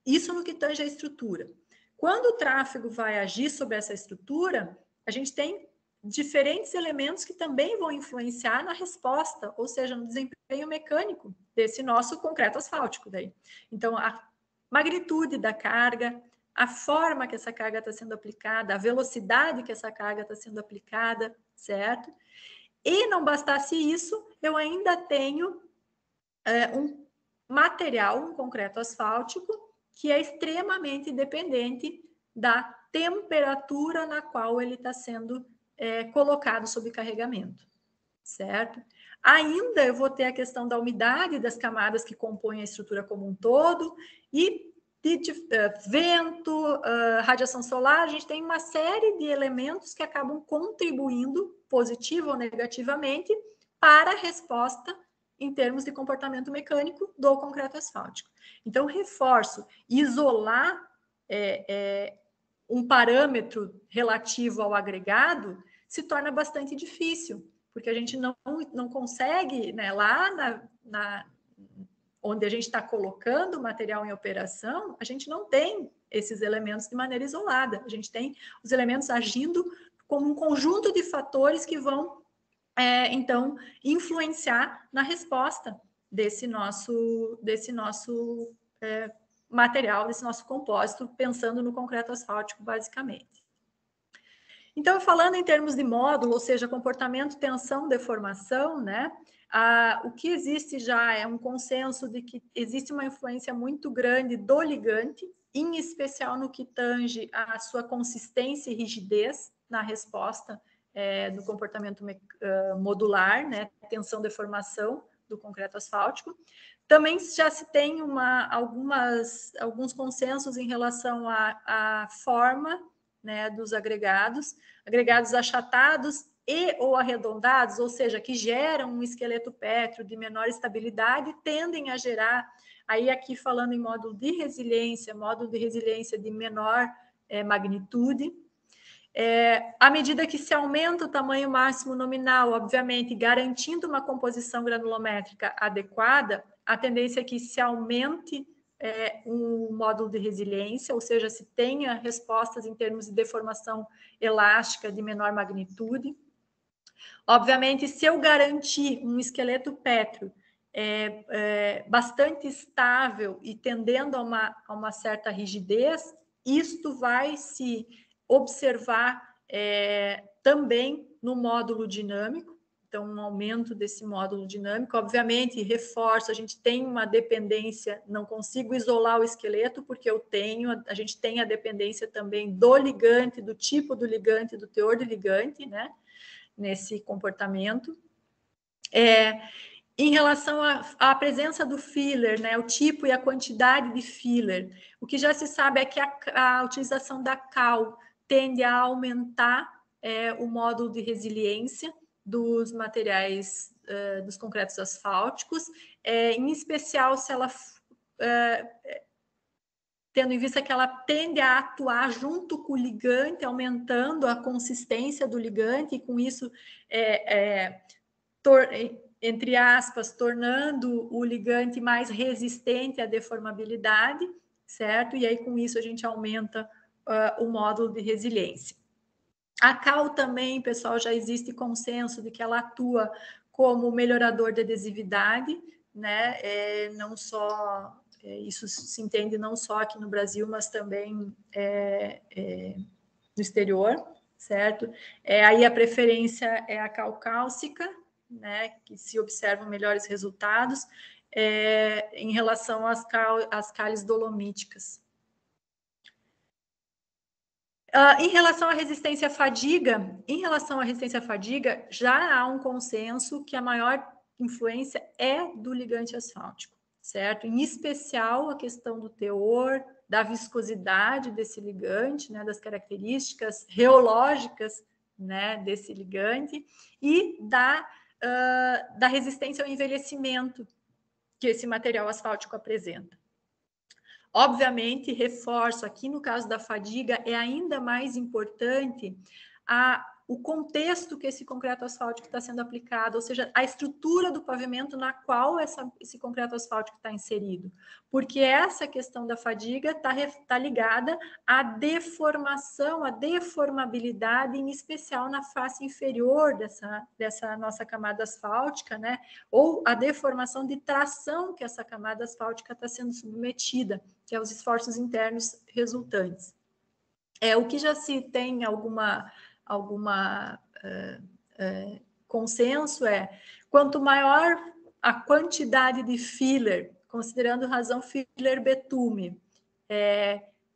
isso no que tange a estrutura. Quando o tráfego vai agir sobre essa estrutura, a gente tem diferentes elementos que também vão influenciar na resposta, ou seja, no desempenho mecânico desse nosso concreto asfáltico daí. Então, a magnitude da carga, a forma que essa carga está sendo aplicada, a velocidade que essa carga está sendo aplicada, certo? E não bastasse isso, eu ainda tenho um material, um concreto asfáltico, que é extremamente dependente da temperatura na qual ele está sendo colocado sob carregamento, certo? Ainda eu vou ter a questão da umidade das camadas que compõem a estrutura como um todo e de vento, radiação solar. A gente tem uma série de elementos que acabam contribuindo, positivo ou negativamente, para a resposta em termos de comportamento mecânico do concreto asfáltico. Então, reforço, isolar um parâmetro relativo ao agregado se torna bastante difícil, porque a gente não consegue, né, lá onde a gente está colocando o material em operação, a gente não tem esses elementos de maneira isolada, a gente tem os elementos agindo como um conjunto de fatores que vão, então, influenciar na resposta desse nosso material, desse nosso compósito, pensando no concreto asfáltico, basicamente. Então, falando em termos de módulo, ou seja, comportamento, tensão, deformação, né? O que existe já é um consenso de que existe uma influência muito grande do ligante, em especial no que tange a sua consistência e rigidez na resposta do comportamento modular, né? Tensão, deformação do concreto asfáltico. Também já se tem alguns consensos em relação à forma, né, dos agregados achatados e ou arredondados, ou seja, que geram um esqueleto pétreo de menor estabilidade, tendem a gerar, aí aqui falando em módulo de resiliência de menor magnitude. À medida que se aumenta o tamanho máximo nominal, obviamente, garantindo uma composição granulométrica adequada, a tendência é que se aumente um módulo de resiliência, ou seja, se tenha respostas em termos de deformação elástica de menor magnitude. Obviamente, se eu garantir um esqueleto pétreo bastante estável e tendendo a uma certa rigidez, isto vai se observar também no módulo dinâmico. Então, um aumento desse módulo dinâmico, obviamente, reforço, a gente tem uma dependência, não consigo isolar o esqueleto, porque a gente tem a dependência também do ligante, do tipo do ligante, do teor de ligante, né, nesse comportamento. Em relação à presença do filler, né, o tipo e a quantidade de filler, o que já se sabe é que a utilização da cal tende a aumentar o módulo de resiliência dos materiais dos concretos asfálticos, em especial se ela tendo em vista que ela tende a atuar junto com o ligante, aumentando a consistência do ligante, e com isso, entre aspas, tornando o ligante mais resistente à deformabilidade, certo? E aí, com isso, a gente aumenta o módulo de resiliência. A cal também, pessoal, já existe consenso de que ela atua como melhorador de adesividade, né? Não só isso se entende não só aqui no Brasil, mas também no exterior, certo? Aí a preferência é a cal cálcica, né? Que se observam melhores resultados em relação às cales dolomíticas. Em relação à resistência à fadiga, já há um consenso que a maior influência é do ligante asfáltico, certo? Em especial a questão do teor, da viscosidade desse ligante, né, das características reológicas, né, desse ligante e da resistência ao envelhecimento que esse material asfáltico apresenta. Obviamente, reforço aqui no caso da fadiga, é ainda mais importante o contexto que esse concreto asfáltico está sendo aplicado, ou seja, a estrutura do pavimento na qual esse concreto asfáltico está inserido, porque essa questão da fadiga está ligada à deformação, à deformabilidade, em especial na face inferior dessa nossa camada asfáltica, né? Ou a deformação de tração que essa camada asfáltica está sendo submetida, que é os esforços internos resultantes. O que já se tem alguma consenso quanto maior a quantidade de filler, considerando razão filler-betume,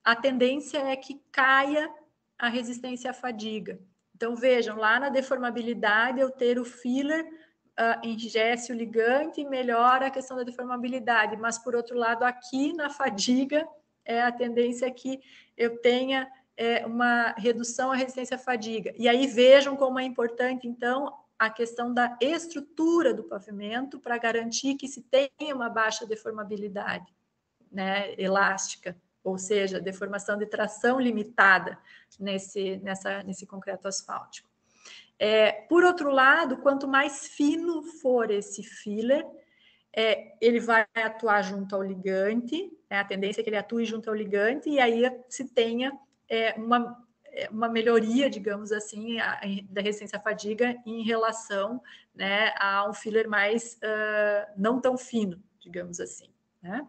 a tendência é que caia a resistência à fadiga. Então, vejam, lá na deformabilidade, eu ter o filler enrijece o ligante e melhora a questão da deformabilidade, mas, por outro lado, aqui na fadiga, a tendência é que eu tenha uma redução à resistência à fadiga. E aí vejam como é importante, então, a questão da estrutura do pavimento para garantir que se tenha uma baixa deformabilidade, né, elástica, ou seja, deformação de tração limitada nesse concreto asfáltico. Por outro lado, quanto mais fino for esse filler, ele vai atuar junto ao ligante, né, a tendência é que ele atue junto ao ligante, e aí se tenha uma melhoria, digamos assim, da resistência à fadiga em relação, né, a um filler mais não tão fino, digamos assim, né?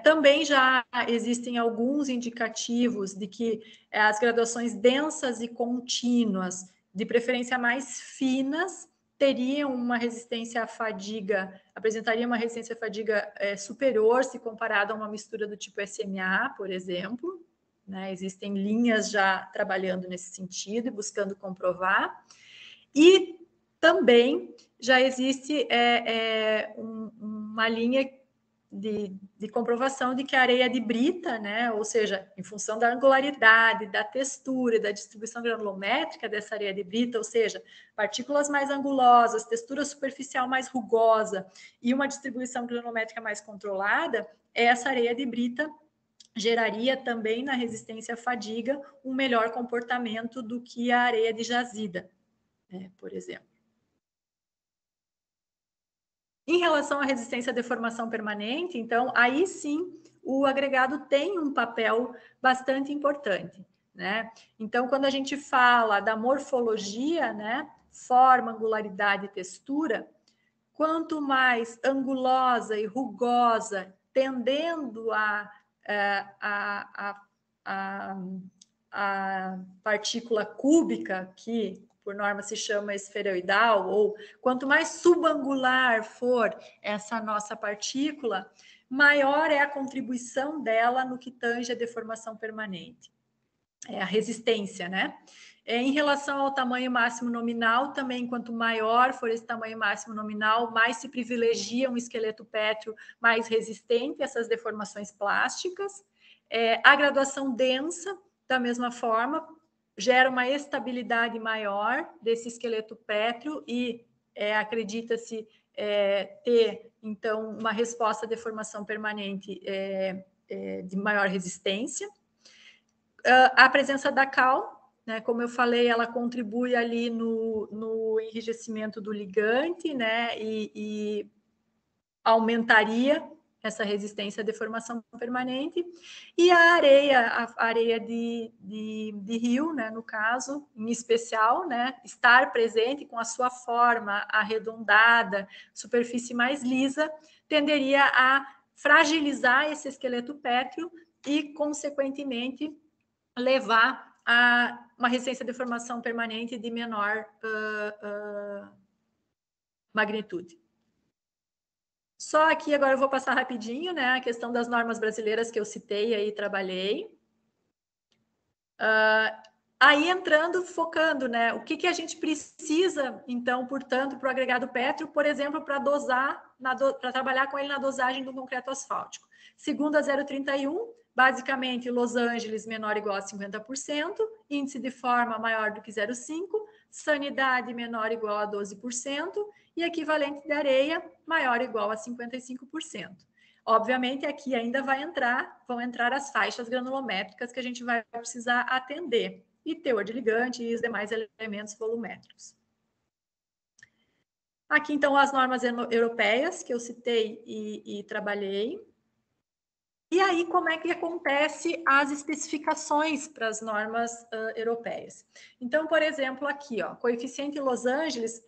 Também já existem alguns indicativos de que as graduações densas e contínuas, de preferência mais finas, teriam uma resistência à fadiga, apresentariam uma resistência à fadiga superior se comparado a uma mistura do tipo SMA, por exemplo, né? Existem linhas já trabalhando nesse sentido e buscando comprovar. E também já existe uma linha de comprovação de que a areia de brita, né, ou seja, em função da angularidade, da textura e da distribuição granulométrica dessa areia de brita, ou seja, partículas mais angulosas, textura superficial mais rugosa e uma distribuição granulométrica mais controlada, essa areia de brita geraria também na resistência à fadiga um melhor comportamento do que a areia de jazida, né, por exemplo. Em relação à resistência à deformação permanente, então, aí sim, o agregado tem um papel bastante importante, né? Então, quando a gente fala da morfologia, né, forma, angularidade e textura, quanto mais angulosa e rugosa, tendendo a partícula cúbica, que por norma se chama esferoidal, ou quanto mais subangular for essa nossa partícula, maior é a contribuição dela no que tange a deformação permanente. A resistência, né? Em relação ao tamanho máximo nominal, também quanto maior for esse tamanho máximo nominal, mais se privilegia um esqueleto pétreo mais resistente a essas deformações plásticas. A graduação densa, da mesma forma, gera uma estabilidade maior desse esqueleto pétreo e acredita-se ter, então, uma resposta à deformação permanente de maior resistência. A presença da cal, né, como eu falei, ela contribui ali no enrijecimento do ligante, né, e aumentaria essa resistência à deformação permanente. E a areia de rio, né, no caso, em especial, né, estar presente com a sua forma arredondada, superfície mais lisa, tenderia a fragilizar esse esqueleto pétreo e, consequentemente, levar a uma resistência à deformação permanente de menor magnitude. Só aqui agora eu vou passar rapidinho, né, a questão das normas brasileiras que eu citei aí, trabalhei. Aí entrando, focando, né, o que a gente precisa, então, portanto, para o agregado pétreo, por exemplo, para para trabalhar com ele na dosagem do concreto asfáltico. Segundo a 031, basicamente, Los Angeles menor ou igual a 50%, índice de forma maior do que 0,5%, sanidade menor ou igual a 12%, e equivalente de areia maior ou igual a 55%. Obviamente, aqui ainda vão entrar as faixas granulométricas que a gente vai precisar atender, e teor de ligante e os demais elementos volumétricos. Aqui, então, as normas europeias que eu citei e trabalhei. E aí, como é que acontece as especificações para as normas europeias? Então, por exemplo, aqui, ó, coeficiente Los Angeles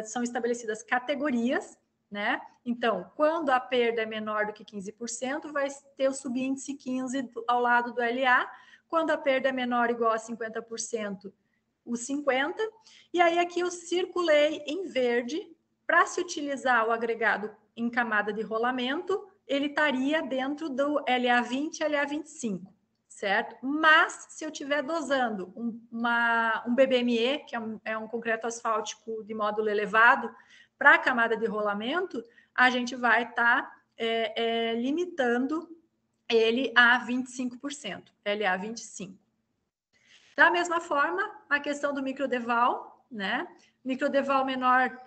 são estabelecidas categorias, né? Então, quando a perda é menor do que 15%, vai ter o subíndice 15 ao lado do LA. Quando a perda é menor ou igual a 50%, o 50%. E aí, aqui eu circulei em verde para se utilizar o agregado em camada de rolamento, ele estaria dentro do LA20 e LA25, certo? Mas, se eu estiver dosando um BBME, que é um concreto asfáltico de módulo elevado, para a camada de rolamento, a gente vai estar limitando ele a 25%, LA25. Da mesma forma, a questão do microdeval, né? Microdeval menor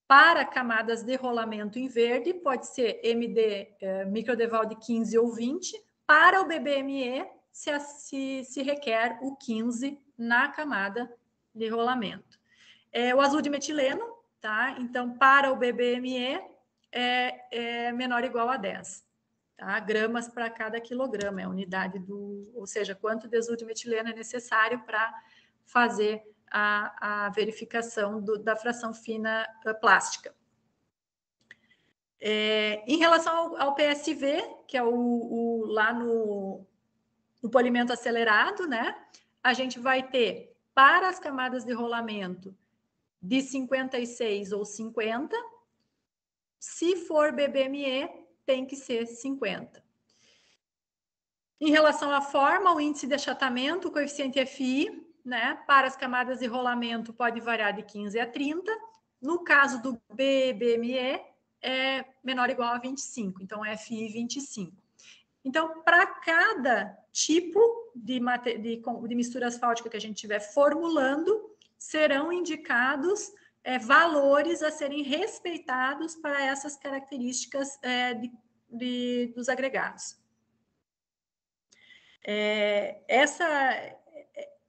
para camadas de rolamento em verde, pode ser MD microdeval de 15 ou 20. Para o BBME, se requer o 15 na camada de rolamento. O azul de metileno, tá? Então, para o BBME, é menor ou igual a 10. Tá? Gramas para cada quilograma, é a unidade ou seja, quanto de azul de metileno é necessário para fazer a verificação da fração fina plástica. Em relação ao PSV, que é lá no polimento acelerado, né? A gente vai ter, para as camadas de rolamento, de 56 ou 50. Se for BBME, tem que ser 50. Em relação à forma, o índice de achatamento, o coeficiente FI, né, para as camadas de rolamento pode variar de 15 a 30. No caso do BBME, é menor ou igual a 25, então FI 25. Então, para cada tipo de mistura asfáltica que a gente estiver formulando, serão indicados valores a serem respeitados para essas características dos agregados.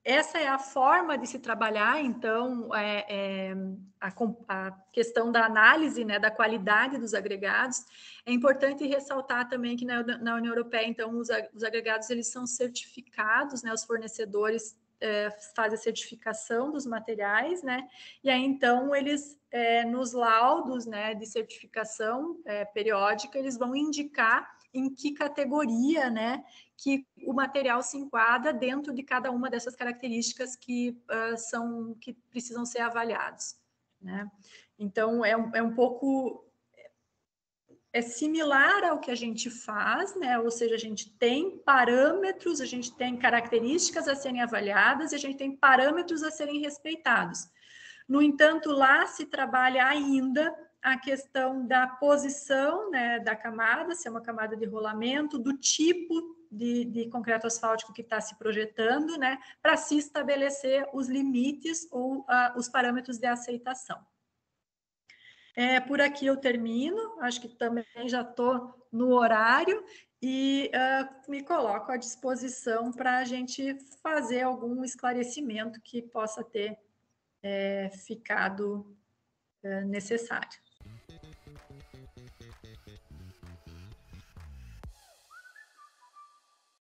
Essa é a forma de se trabalhar, então, a questão da análise, né, da qualidade dos agregados. É importante ressaltar também que na União Europeia, então, os agregados eles são certificados, né, os fornecedores fazem a certificação dos materiais, né, e aí, então, eles, nos laudos, né, de certificação periódica, eles vão indicar em que categoria, né, que o material se enquadra dentro de cada uma dessas características que precisam ser avaliados, né? Então, é um pouco similar ao que a gente faz, né? Ou seja, a gente tem parâmetros, a gente tem características a serem avaliadas e a gente tem parâmetros a serem respeitados. No entanto, lá se trabalha ainda a questão da posição, né, da camada, se é uma camada de rolamento, do tipo de concreto asfáltico que está se projetando, né, para se estabelecer os limites ou os parâmetros de aceitação. Por aqui eu termino, acho que também já estou no horário e me coloco à disposição para a gente fazer algum esclarecimento que possa ter ficado necessário.